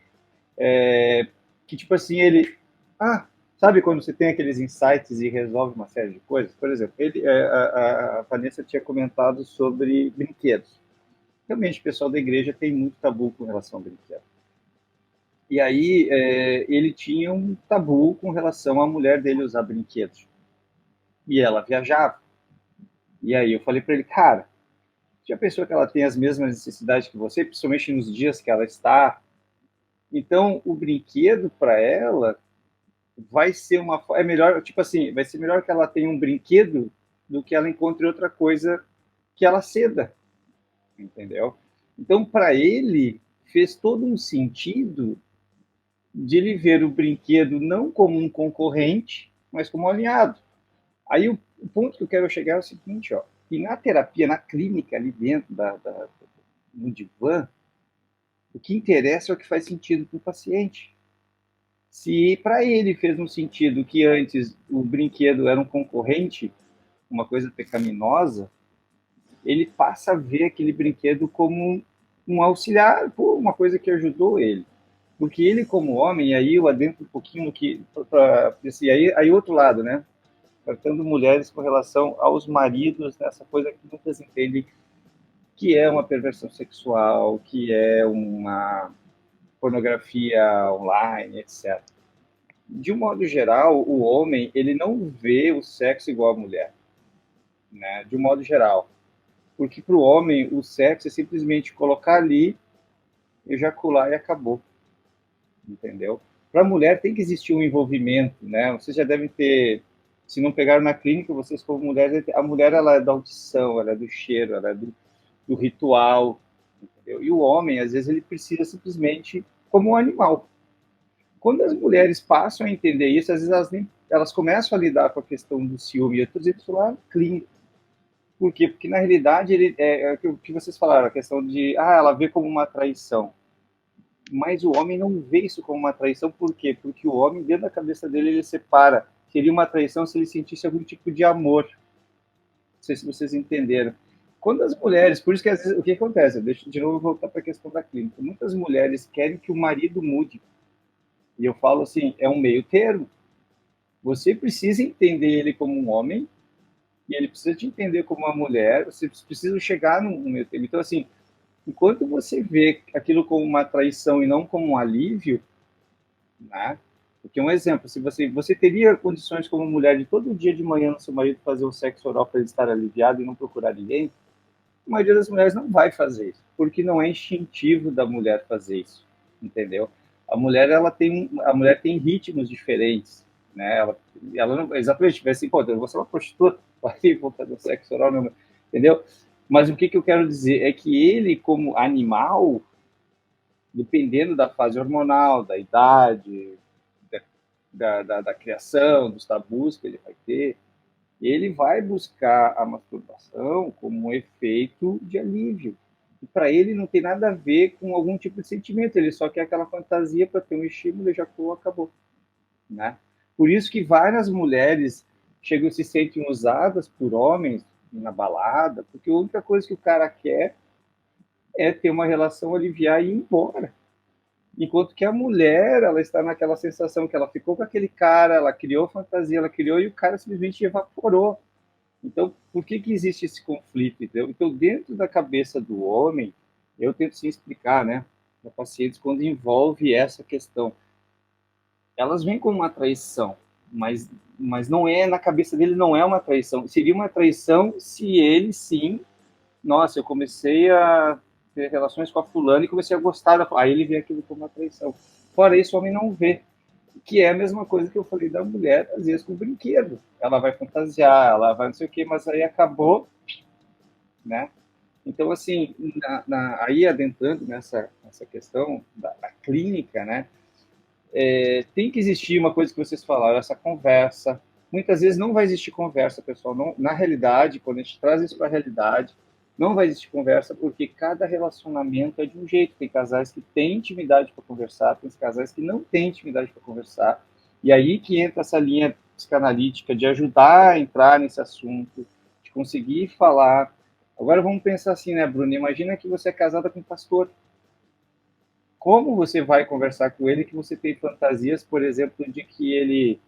que tipo assim, ele, sabe quando você tem aqueles insights e resolve uma série de coisas? Por exemplo, a Vanessa tinha comentado sobre brinquedos. Realmente, o pessoal da igreja tem muito tabu com relação a brinquedos. E aí, ele tinha um tabu com relação à mulher dele usar brinquedos. E ela viajava. E aí eu falei para ele, cara, já pensou que ela tem as mesmas necessidades que você, principalmente nos dias que ela está? Então, o brinquedo para ela vai ser melhor, tipo assim, vai ser melhor que ela tenha um brinquedo do que ela encontre outra coisa que ela ceda, entendeu? Então, para ele, fez todo um sentido de ele ver o brinquedo não como um concorrente, mas como um alinhado. Aí o ponto que eu quero chegar é o seguinte, ó, que na terapia, na clínica, ali dentro no divã, o que interessa é o que faz sentido para o paciente. Se para ele fez um sentido que antes o brinquedo era um concorrente, uma coisa pecaminosa, ele passa a ver aquele brinquedo como um auxiliar, uma coisa que ajudou ele. Porque ele, como homem, e aí eu adentro um pouquinho no que. Aí outro lado, né? Tratando mulheres com relação aos maridos, nessa coisa que muitas entendem que é uma perversão sexual, que é uma pornografia online, etc. De um modo geral, o homem ele não vê o sexo igual à mulher, né? De um modo geral. Porque para o homem, o sexo é simplesmente colocar ali, ejacular e acabou. Entendeu? Para a mulher tem que existir um envolvimento, né? Vocês já devem ter, se não pegaram na clínica, vocês como mulheres, a mulher ela é da audição, ela é do cheiro, ela é do ritual, entendeu? E o homem, às vezes, ele precisa simplesmente como um animal. Quando as mulheres passam a entender isso, às vezes elas começam a lidar com a questão do ciúme. Eu estou dizendo isso lá clínico. Por quê? Porque, na realidade, é o que vocês falaram, a questão de, ela vê como uma traição. Mas o homem não vê isso como uma traição, por quê? Porque o homem, dentro da cabeça dele, ele separa. Seria uma traição se ele sentisse algum tipo de amor. Não sei se vocês entenderam. Quando as mulheres, por isso que às vezes, o que acontece? Deixa de novo voltar para a questão da clínica. Muitas mulheres querem que o marido mude. E eu falo assim, é um meio termo. Você precisa entender ele como um homem e ele precisa te entender como uma mulher. Você precisa chegar num meio termo. Então, assim, enquanto você vê aquilo como uma traição e não como um alívio, né? Porque um exemplo, se você teria condições como mulher de todo dia de manhã no seu marido fazer um sexo oral para ele estar aliviado e não procurar ninguém, a maioria das mulheres não vai fazer isso, porque não é instintivo da mulher fazer isso, entendeu? A mulher tem ritmos diferentes, né? Ela não exatamente vai assim, pô, eu vou ser uma prostituta, vou fazer um sexo oral, não, entendeu? Mas o que eu quero dizer é que ele, como animal, dependendo da fase hormonal, da idade, da criação, dos tabus que ele vai ter, ele vai buscar a masturbação como um efeito de alívio. E para ele não tem nada a ver com algum tipo de sentimento, ele só quer aquela fantasia para ter um estímulo, ejaculou, acabou. Né? Por isso que várias mulheres chegam e se sentem usadas por homens na balada, porque a única coisa que o cara quer é ter uma relação, aliviar e ir embora. Enquanto que a mulher, ela está naquela sensação que ela ficou com aquele cara, ela criou fantasia, ela criou e o cara simplesmente evaporou. Então, por que existe esse conflito? Entendeu? Então, dentro da cabeça do homem, eu tento sim explicar, né, para pacientes quando envolve essa questão. Elas vêm como uma traição, mas não é, na cabeça dele não é uma traição. Seria uma traição se ele, sim, nossa, eu comecei a ter relações com a fulana e comecei a gostar da... Aí ele vê aquilo como uma traição. Fora isso, o homem não vê. Que é a mesma coisa que eu falei da mulher, às vezes, com o brinquedo. Ela vai fantasiar, ela vai não sei o quê, mas aí acabou, né? Então, assim, aí adentrando nessa questão da clínica, né? tem que existir uma coisa que vocês falaram, essa conversa. Muitas vezes não vai existir conversa, pessoal. Não, na realidade, quando a gente traz isso para a realidade, não vai existir conversa porque cada relacionamento é de um jeito. Tem casais que têm intimidade para conversar, tem casais que não têm intimidade para conversar. E aí que entra essa linha psicanalítica de ajudar a entrar nesse assunto, de conseguir falar. Agora vamos pensar assim, né, Bruno? Imagina que você é casada com um pastor. Como você vai conversar com ele que você tem fantasias, por exemplo, de que ele,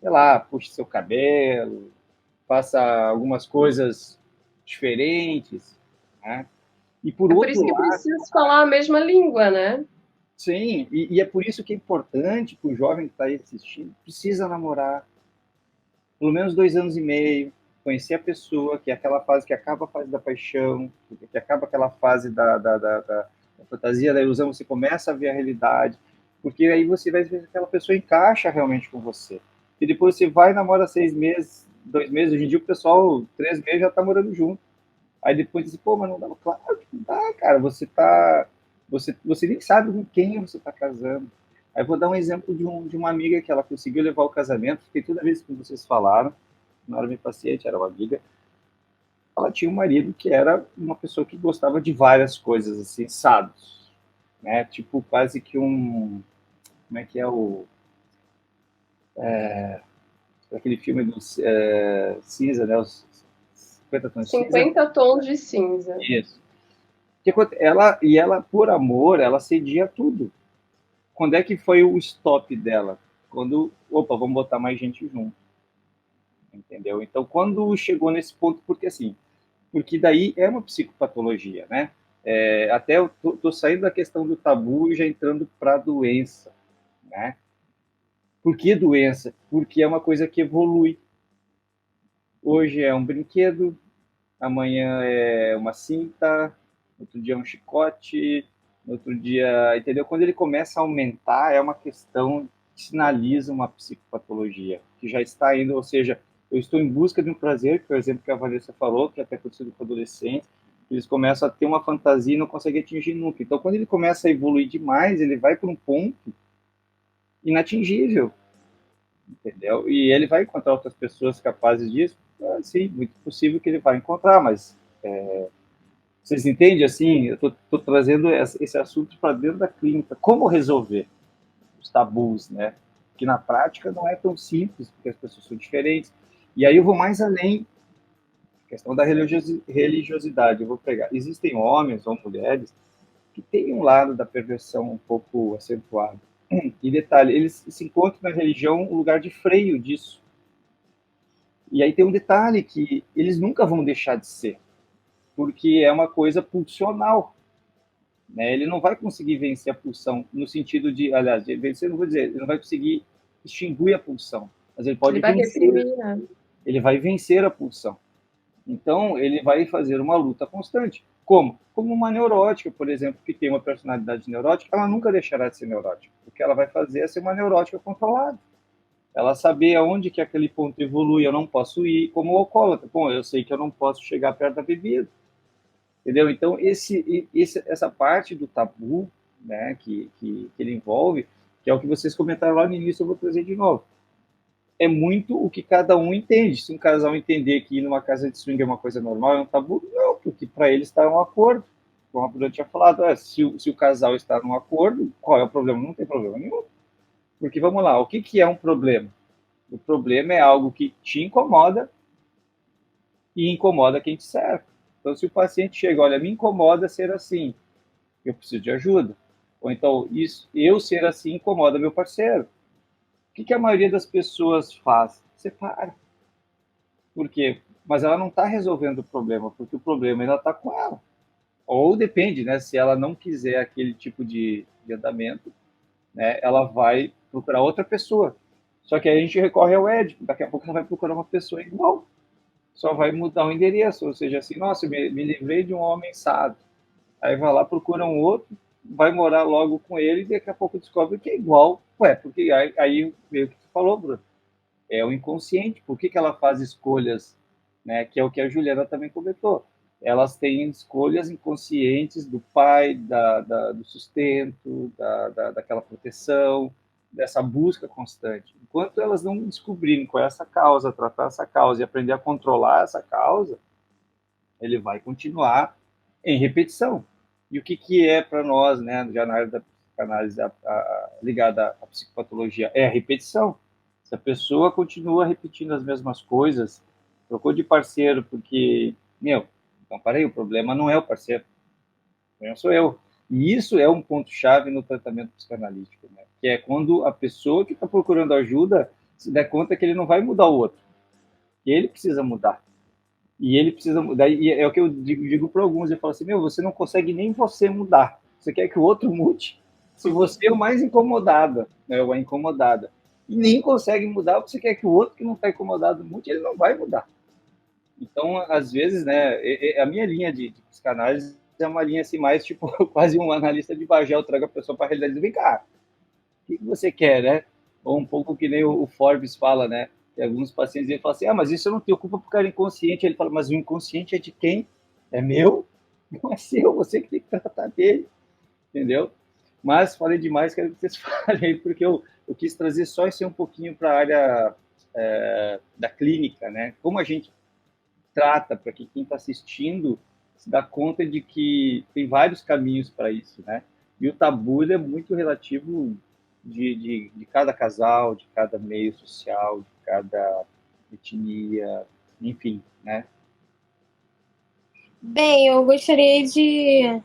sei lá, puxe seu cabelo, faça algumas coisas diferentes, né? E por É por isso outro que lado, precisa falar a mesma língua, né? sim, e é por isso que é importante para o jovem que está aí assistindo, precisa namorar pelo menos 2 anos e meio, conhecer a pessoa, que é aquela fase que acaba a fase da paixão, que acaba aquela fase da fantasia, da ilusão, você começa a ver a realidade, porque aí você vai ver se aquela pessoa encaixa realmente com você. E depois você vai e namora 6 meses, 2 meses, hoje em dia o pessoal, 3 meses já está morando junto. Aí depois diz, pô, mas não dá, claro que não dá, cara, você nem sabe com quem você está casando. Aí eu vou dar um exemplo de uma amiga que ela conseguiu levar o casamento, fiquei toda vez que vocês falaram, não era minha paciente, era uma amiga, ela tinha um marido que era uma pessoa que gostava de várias coisas, assim, sábios, né, tipo quase que como é que é aquele filme do cinza, né, os 50 tons de cinza, 50 tons de cinza. isso. Ela, por amor, ela cedia tudo. Quando é que foi o stop dela? Quando, opa, vamos botar mais gente junto, entendeu? Então, quando chegou nesse ponto, porque daí é uma psicopatologia, né? Até eu tô saindo da questão do tabu e já entrando para a doença, né? Por que doença? Porque é uma coisa que evolui. Hoje é um brinquedo, amanhã é uma cinta, outro dia é um chicote, outro dia, entendeu? Quando ele começa a aumentar, é uma questão que sinaliza uma psicopatologia, que já está indo, ou seja, eu estou em busca de um prazer, que é o exemplo que a Vanessa falou, que até aconteceu com adolescentes, eles começam a ter uma fantasia e não conseguem atingir nunca. Então, quando ele começa a evoluir demais, ele vai para um ponto inatingível, entendeu? E ele vai encontrar outras pessoas capazes disso? Sim, muito possível que ele vai encontrar, mas vocês entendem, assim, eu estou trazendo esse assunto para dentro da clínica. Como resolver os tabus, né? Que na prática não é tão simples, porque as pessoas são diferentes. E aí eu vou mais além, questão da religiosidade. Eu vou pegar. Existem homens ou mulheres que têm um lado da perversão um pouco acentuado. E detalhe, eles se encontram na religião um lugar de freio disso. E aí tem um detalhe que eles nunca vão deixar de ser, porque é uma coisa pulsional, né? Ele não vai conseguir vencer a pulsão no sentido de, aliás, de vencer, não vou dizer, ele não vai conseguir extinguir a pulsão, mas ele pode Ele vai vencer, reprimir, né? ele vai vencer a pulsão. Então, ele vai fazer uma luta constante. Como? Como uma neurótica, por exemplo, que tem uma personalidade neurótica, ela nunca deixará de ser neurótica. O que ela vai fazer é ser uma neurótica controlada. Ela saber aonde que aquele ponto evolui, eu não posso ir, como o alcoólatra. Bom, eu sei que eu não posso chegar perto da bebida. Entendeu? Então, essa parte do tabu, né, que ele envolve, que é o que vocês comentaram lá no início, eu vou trazer de novo. É muito o que cada um entende. Se um casal entender que ir numa casa de swing é uma coisa normal, é um tabu, não, porque para eles está um acordo. Como a Bruna tinha falado, se o casal está num acordo, qual é o problema? Não tem problema nenhum. Porque, vamos lá, o que é um problema? O problema é algo que te incomoda e incomoda quem te cerca. Então, se o paciente chega, olha, me incomoda ser assim, eu preciso de ajuda. Ou então, eu ser assim incomoda meu parceiro. O que a maioria das pessoas faz? Separa. Por quê? Mas ela não está resolvendo o problema, porque o problema ainda está com ela. Ou depende, né? Se ela não quiser aquele tipo de andamento, né, ela vai procurar outra pessoa. Só que aí a gente recorre ao édipo. Daqui a pouco ela vai procurar uma pessoa igual. Só vai mudar o endereço. Ou seja, assim, nossa, eu me livrei de um homem sábio. Aí vai lá, procura um outro, vai morar logo com ele e daqui a pouco descobre que é igual. Ué, porque aí veio o que tu falou, Bruno. É o inconsciente. Por que ela faz escolhas, né? Que é o que a Juliana também comentou. Elas têm escolhas inconscientes do pai, do sustento, daquela proteção, dessa busca constante. Enquanto elas não descobrirem qual é essa causa, tratar essa causa e aprender a controlar essa causa, ele vai continuar em repetição. E o que é para nós, né, já na área da psicanálise ligada à psicopatologia? É a repetição. Se a pessoa continua repetindo as mesmas coisas, trocou de parceiro porque, então parei, o problema não é o parceiro, o problema sou eu. E isso é um ponto-chave no tratamento psicanalítico, né? Que é quando a pessoa que está procurando ajuda se der conta que ele não vai mudar o outro, que ele precisa mudar. E ele precisa mudar. E é o que eu digo para alguns, eu falo assim, você não consegue nem você mudar. Você quer que o outro mude? Se você é o mais incomodado, né, ou a incomodada, e nem consegue mudar, você quer que o outro que não está incomodado mude, ele não vai mudar. Então, às vezes, né, a minha linha de psicanálise é uma linha assim, mais tipo, quase um analista de Bagé, eu trago a pessoa para a realidade e diz, vem cá, o que você quer, né? Ou um pouco que nem o Forbes fala, né? E alguns pacientes ele falam assim, mas isso eu não tenho culpa porque era inconsciente. Ele fala, mas o inconsciente é de quem? É meu? Não é seu, você que tem que tratar dele, entendeu? Mas falei demais, quero que vocês falem, porque eu quis trazer só isso um pouquinho para a área da clínica, né? Como a gente trata, para que quem está assistindo se dá conta de que tem vários caminhos para isso, né? E o tabu é muito relativo de cada casal, de cada meio social, de cada etnia, enfim, né? Bem, eu gostaria de...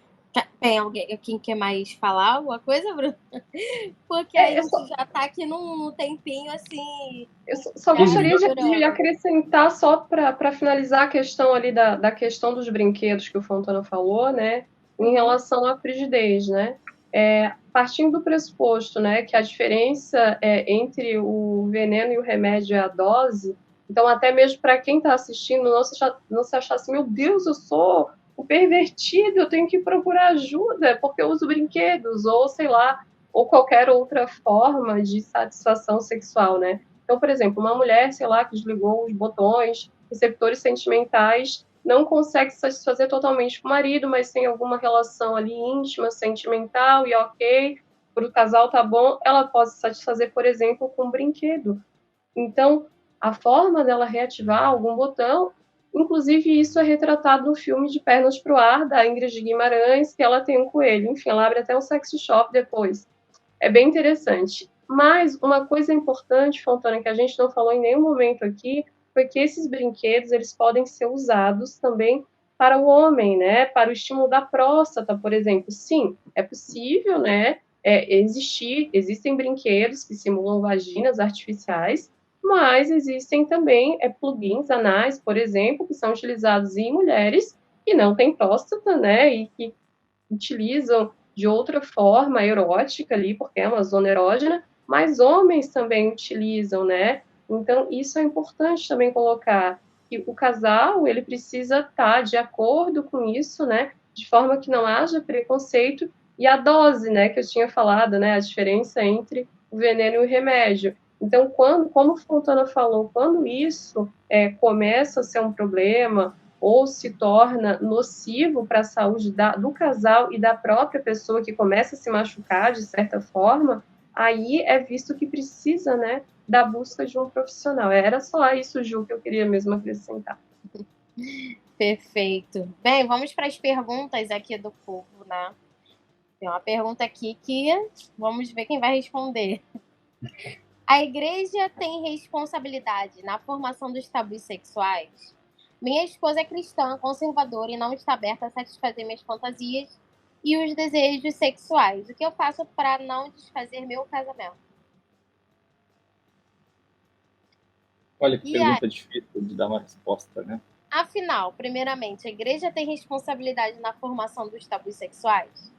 Quem quer mais falar alguma coisa, Bruno? Porque a gente já está aqui num tempinho assim... Eu só gostaria de acrescentar, só para finalizar a questão ali da questão dos brinquedos que o Fontana falou, né? Em relação à frigidez, né? Partindo do pressuposto, né, que a diferença entre o veneno e o remédio é a dose, então até mesmo para quem está assistindo não se achar assim, meu Deus, eu sou o pervertido, eu tenho que procurar ajuda porque eu uso brinquedos, ou sei lá, ou qualquer outra forma de satisfação sexual, né? Então, por exemplo, uma mulher, sei lá, que desligou os botões, receptores sentimentais, não consegue se satisfazer totalmente com o marido, mas tem alguma relação ali íntima, sentimental e ok, para o casal tá bom, ela pode se satisfazer, por exemplo, com um brinquedo. Então, a forma dela reativar algum botão, inclusive isso é retratado no filme de Pernas pro Ar, da Ingrid Guimarães, que ela tem um coelho. Enfim, ela abre até um sex shop depois. É bem interessante. Mas uma coisa importante, Fontana, que a gente não falou em nenhum momento aqui, foi que esses brinquedos eles podem ser usados também para o homem, né? Para o estímulo da próstata, por exemplo. Sim, é possível, né? Existem brinquedos que simulam vaginas artificiais, mas existem também plugins anais, por exemplo, que são utilizados em mulheres que não têm próstata, né? E que utilizam de outra forma erótica ali, porque é uma zona erógena, mas homens também utilizam, né? Então, isso é importante também colocar, que o casal, ele precisa estar de acordo com isso, né? De forma que não haja preconceito, e a dose, né, que eu tinha falado, né, a diferença entre o veneno e o remédio. Então, como Fontana falou, quando isso começa a ser um problema, ou se torna nocivo para a saúde do casal e da própria pessoa que começa a se machucar de certa forma, aí é visto que precisa, né, da busca de um profissional. Era só isso, Ju, que eu queria mesmo acrescentar. Perfeito. Bem, vamos para as perguntas aqui do povo, né? Tem uma pergunta aqui que vamos ver quem vai responder. A igreja tem responsabilidade na formação dos tabus sexuais? Minha esposa é cristã, conservadora e não está aberta a satisfazer minhas fantasias e os desejos sexuais. O que eu faço para não desfazer meu casamento? Olha que pergunta difícil de dar uma resposta, né? Afinal, primeiramente, a igreja tem responsabilidade na formação dos tabus sexuais?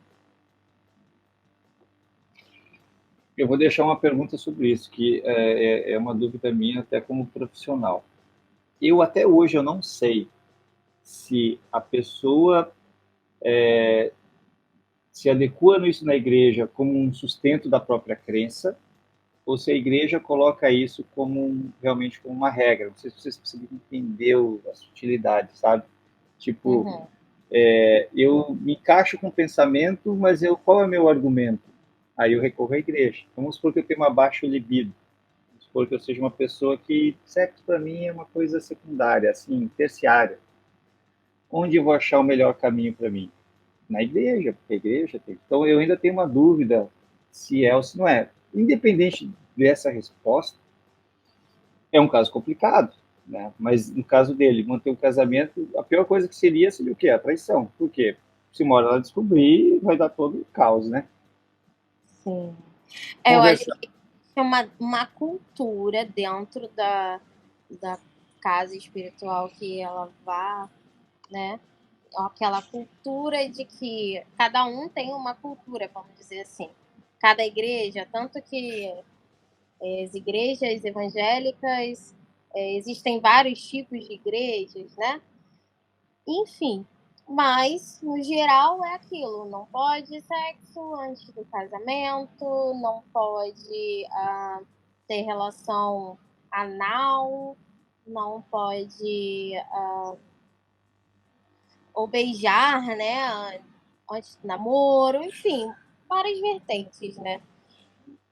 Eu vou deixar uma pergunta sobre isso, que é uma dúvida minha até como profissional. Até hoje eu não sei se a pessoa se adequa isso na igreja como um sustento da própria crença, ou se a igreja coloca isso realmente como uma regra. Não sei se vocês conseguem entender a sutilidade, sabe? Tipo, eu me encaixo com o pensamento, mas qual é o meu argumento? aí eu recorro à igreja. Então, vamos supor que eu tenho uma baixa libido. Vamos supor que eu seja uma pessoa que sexo para mim é uma coisa secundária, assim, terciária. Onde eu vou achar o melhor caminho para mim? Na igreja, porque a igreja tem. Então, eu ainda tenho uma dúvida se é ou se não é. Independente dessa resposta, é um caso complicado, né? Mas no caso dele, manter o casamento, a pior coisa que seria o quê? A traição. Por quê? Se uma hora ela descobrir, vai dar todo o caos, né? Sim. Eu acho Conversar. que é uma cultura dentro da casa espiritual que ela vá, né? Aquela cultura de que cada um tem uma cultura, vamos dizer assim. Cada igreja, tanto que as igrejas evangélicas, existem vários tipos de igrejas, né? Enfim, mas no geral é aquilo, não pode sexo antes do casamento, não pode ter relação anal, não pode ou beijar, né, antes do namoro, enfim, várias vertentes, né?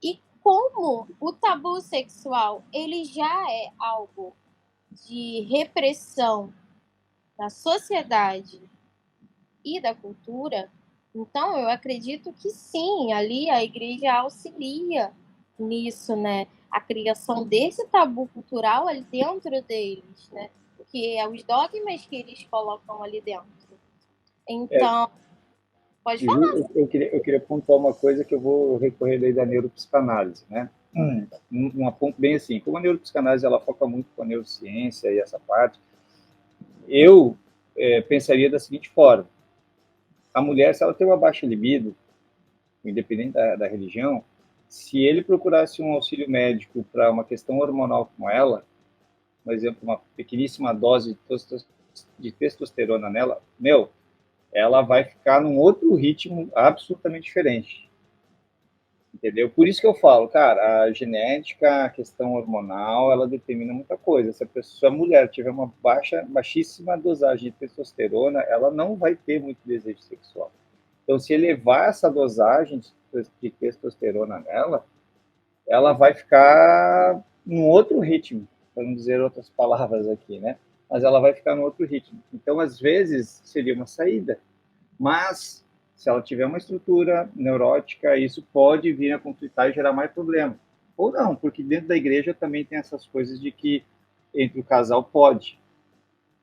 E como o tabu sexual ele já é algo de repressão da sociedade e da cultura, então eu acredito que sim, ali a igreja auxilia nisso, né? A criação desse tabu cultural ali dentro deles, né? Que é os dogmas que eles colocam ali dentro. É, Então, pode falar. Ju, eu queria pontuar uma coisa que eu vou recorrer daí da neuropsicanálise, né? Um ponto bem assim, como a neuropsicanálise ela foca muito com a neurociência e essa parte, eu pensaria da seguinte forma: a mulher, se ela tem uma baixa libido, independente da religião, se ele procurasse um auxílio médico para uma questão hormonal como ela, por exemplo, uma pequeníssima dose de testosterona nela, ela vai ficar num outro ritmo absolutamente diferente. Entendeu? Por isso que eu falo, cara, a genética, a questão hormonal, ela determina muita coisa. Se a mulher tiver uma baixíssima dosagem de testosterona, ela não vai ter muito desejo sexual. Então, se elevar essa dosagem de testosterona nela, ela vai ficar num outro ritmo, para não dizer outras palavras aqui, né? Mas ela vai ficar num outro ritmo. Então, às vezes, seria uma saída. Mas, se ela tiver uma estrutura neurótica, isso pode vir a conflitar e gerar mais problema. Ou não, porque dentro da igreja também tem essas coisas de que entre o casal pode.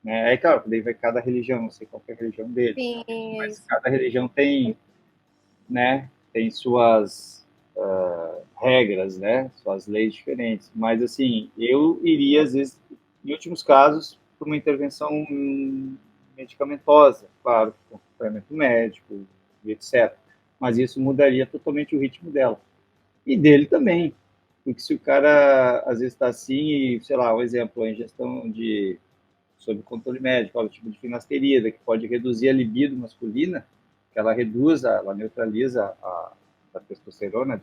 Né? É claro, daí vai cada religião, não sei qual é a religião dele. Sim, Mas cada religião tem, né, tem suas regras, né, suas leis diferentes. Mas, assim, eu iria, às vezes, em últimos casos, por uma intervenção medicamentosa, claro, com acompanhamento médico, etc. Mas isso mudaria totalmente o ritmo dela. E dele também. Porque se o cara, às vezes, está assim, e, sei lá, um exemplo, a ingestão sob controle médico, o tipo de finasterida, que pode reduzir a libido masculina, que ela reduz, ela neutraliza a testosterona,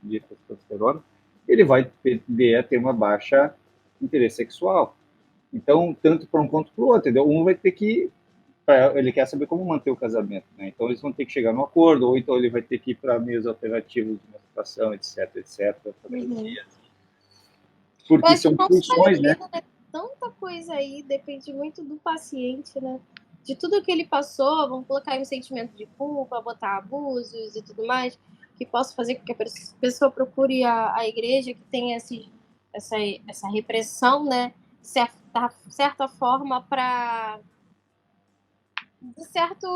de testosterona, ele vai tender a ter uma baixa interesse sexual. Então, tanto para um quanto para o outro, entendeu? Um vai ter que, ele quer saber como manter o casamento, né? Então eles vão ter que chegar no acordo, ou então ele vai ter que ir para meios alternativos de masturbação, etc, etc, uhum. Eu porque acho que são não só funções, né? libido, né? Tanta coisa aí, depende muito do paciente, né? De tudo que ele passou, vamos colocar aí um sentimento de culpa, botar abusos e tudo mais, que possa fazer com que a pessoa procure a igreja que tem essa repressão, né? Certa forma, para de certo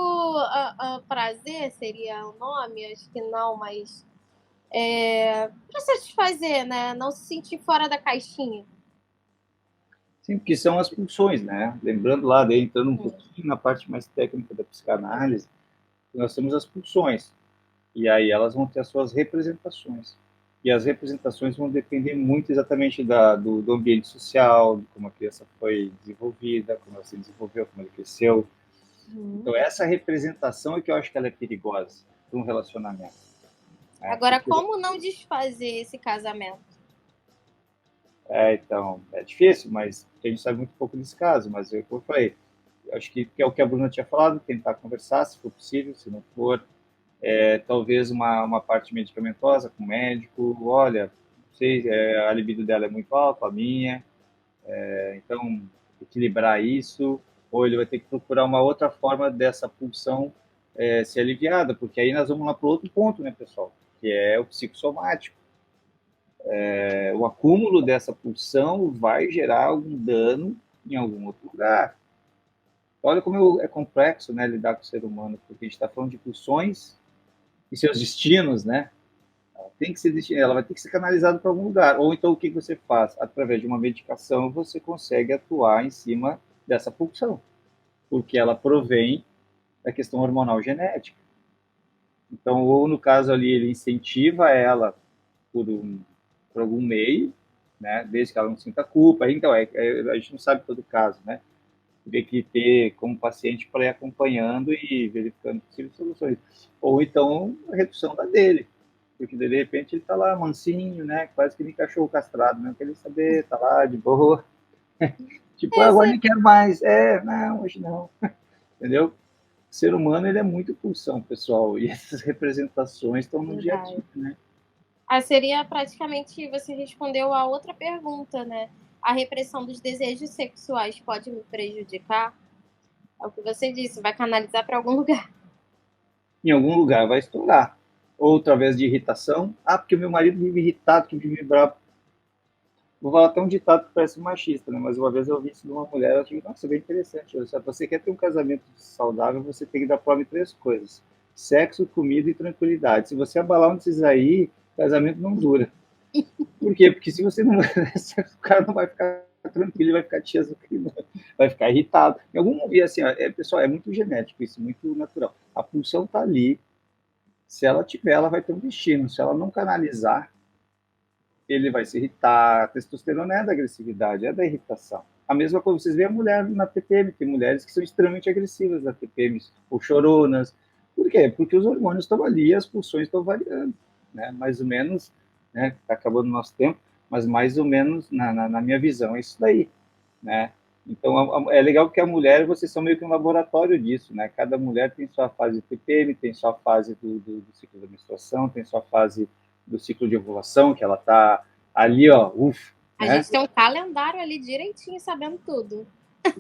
prazer seria o nome, acho que não, mas para satisfazer, né? Não se sentir fora da caixinha. Sim, porque são as pulsões, né? Lembrando lá, daí, entrando um pouquinho na parte mais técnica da psicanálise, nós temos as pulsões, e aí elas vão ter as suas representações. E as representações vão depender muito exatamente do ambiente social, de como a criança foi desenvolvida, como ela se desenvolveu, como ela cresceu. Então, essa representação é que eu acho que ela é perigosa para um relacionamento. Né? Agora, como não desfazer esse casamento? Então, é difícil, mas a gente sabe muito pouco desse caso, mas como eu falei, acho que é o que a Bruna tinha falado, tentar conversar, se for possível, se não for, talvez uma parte medicamentosa com o médico, olha, não sei, a libido dela é muito alta, a minha, então equilibrar isso, ou ele vai ter que procurar uma outra forma dessa pulsão ser aliviada, porque aí nós vamos lá para outro ponto, né, pessoal, que é o psicossomático. O acúmulo dessa pulsão vai gerar algum dano em algum outro lugar. Olha como é complexo, né, lidar com o ser humano, porque a gente está falando de pulsões e seus destinos, né? Ela vai ter que ser canalizada para algum lugar. Ou então o que você faz? Através de uma medicação você consegue atuar em cima dessa pulsão, porque ela provém da questão hormonal genética. Então, ou no caso ali, ele incentiva ela por algum meio, né? Desde que ela não sinta culpa. Então, a gente não sabe todo o caso, né? Teria que ter como paciente para ir acompanhando e verificando possíveis soluções. Ou então, a redução da dele. Porque, de repente, ele está lá mansinho, né? Quase que nem cachorro castrado, não quer saber, está lá de boa. Tipo, agora nem quero mais. Não, hoje não. Entendeu? O ser humano, ele é muito pulsão, pessoal. E essas representações estão no dia a dia, né? Seria praticamente, você respondeu a outra pergunta, né? A repressão dos desejos sexuais pode me prejudicar? É o que você disse, vai canalizar para algum lugar. Em algum lugar vai estourar. Ou através de irritação. Porque o meu marido vive irritado, que vive bravo. Vou falar até um ditado que parece machista, né? Mas uma vez eu ouvi isso de uma mulher, eu achei, nossa, bem interessante. Se você quer ter um casamento saudável, você tem que dar prova em 3 coisas. Sexo, comida e tranquilidade. Se você abalar um desses aí, o casamento não dura. Por quê? Porque se você não... o cara não vai ficar tranquilo, vai ficar tiazucrino, vai ficar irritado. Em algum momento, assim, pessoal, é muito genético isso, muito natural. A pulsão está ali. Se ela tiver, ela vai ter um destino. Se ela não canalizar, ele vai se irritar. A testosterona é da agressividade, é da irritação. A mesma coisa, vocês veem a mulher na TPM, tem mulheres que são extremamente agressivas na TPM, ou choronas. Por quê? Porque os hormônios estão ali, as pulsões estão variando, né? Mais ou menos, né? Está acabando o nosso tempo, mas mais ou menos, na minha visão, é isso daí, né? Então, é legal que a mulher, vocês são meio que um laboratório disso, né? Cada mulher tem sua fase de TPM, tem sua fase do ciclo da menstruação, tem sua fase do ciclo de ovulação, que ela está ali, ó, A gente tem um calendário ali direitinho, sabendo tudo.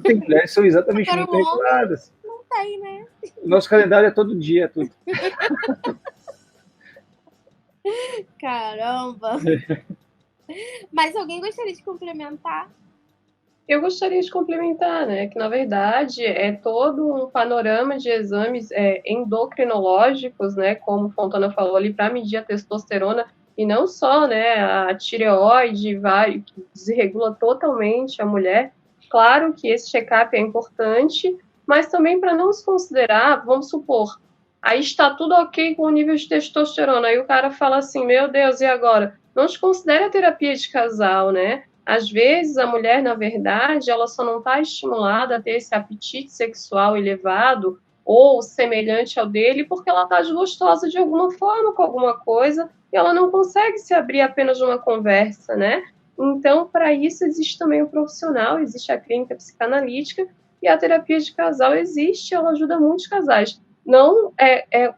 Tem mulheres que são exatamente muito reguladas. Não tem, né? O nosso calendário é todo dia, tudo. Caramba! Mas alguém gostaria de complementar? Eu gostaria de complementar, né, que na verdade é todo um panorama de exames endocrinológicos, né, como Fontana falou ali, para medir a testosterona, e não só, né, a tireoide, que desregula totalmente a mulher. Claro que esse check-up é importante, mas também para não se considerar, vamos supor, aí está tudo ok com o nível de testosterona, aí o cara fala assim, meu Deus, e agora? Não se considera a terapia de casal, né? Às vezes, a mulher, na verdade, ela só não está estimulada a ter esse apetite sexual elevado ou semelhante ao dele porque ela está desgostosa de alguma forma com alguma coisa e ela não consegue se abrir apenas numa conversa, né? Então, para isso, existe também o profissional, existe a clínica psicanalítica e a terapia de casal existe, ela ajuda muitos casais. Não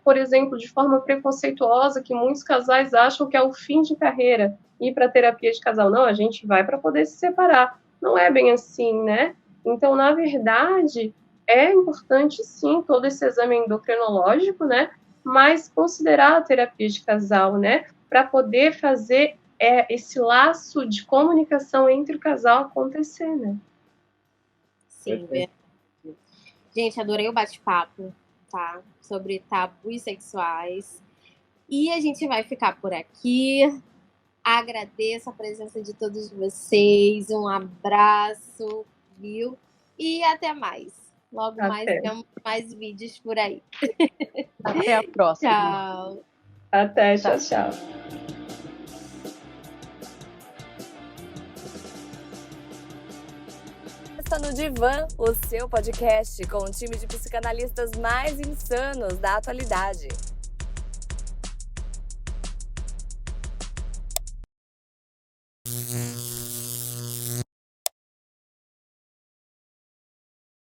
por exemplo, de forma preconceituosa, que muitos casais acham que é o fim de carreira ir para terapia de casal. Não, a gente vai para poder se separar. Não é bem assim, né? Então, na verdade, é importante, sim, todo esse exame endocrinológico, né? Mas considerar a terapia de casal, né? Para poder fazer esse laço de comunicação entre o casal acontecer, né? Sim, verdade. Gente, adorei o bate-papo, tá? Sobre tabus sexuais. E a gente vai ficar por aqui. Agradeço a presença de todos vocês. Um abraço, viu? E até mais. Logo mais temos mais vídeos por aí. Até a próxima. Tchau. Até, tchau, tchau. Está no Divã, o seu podcast com um time de psicanalistas mais insanos da atualidade.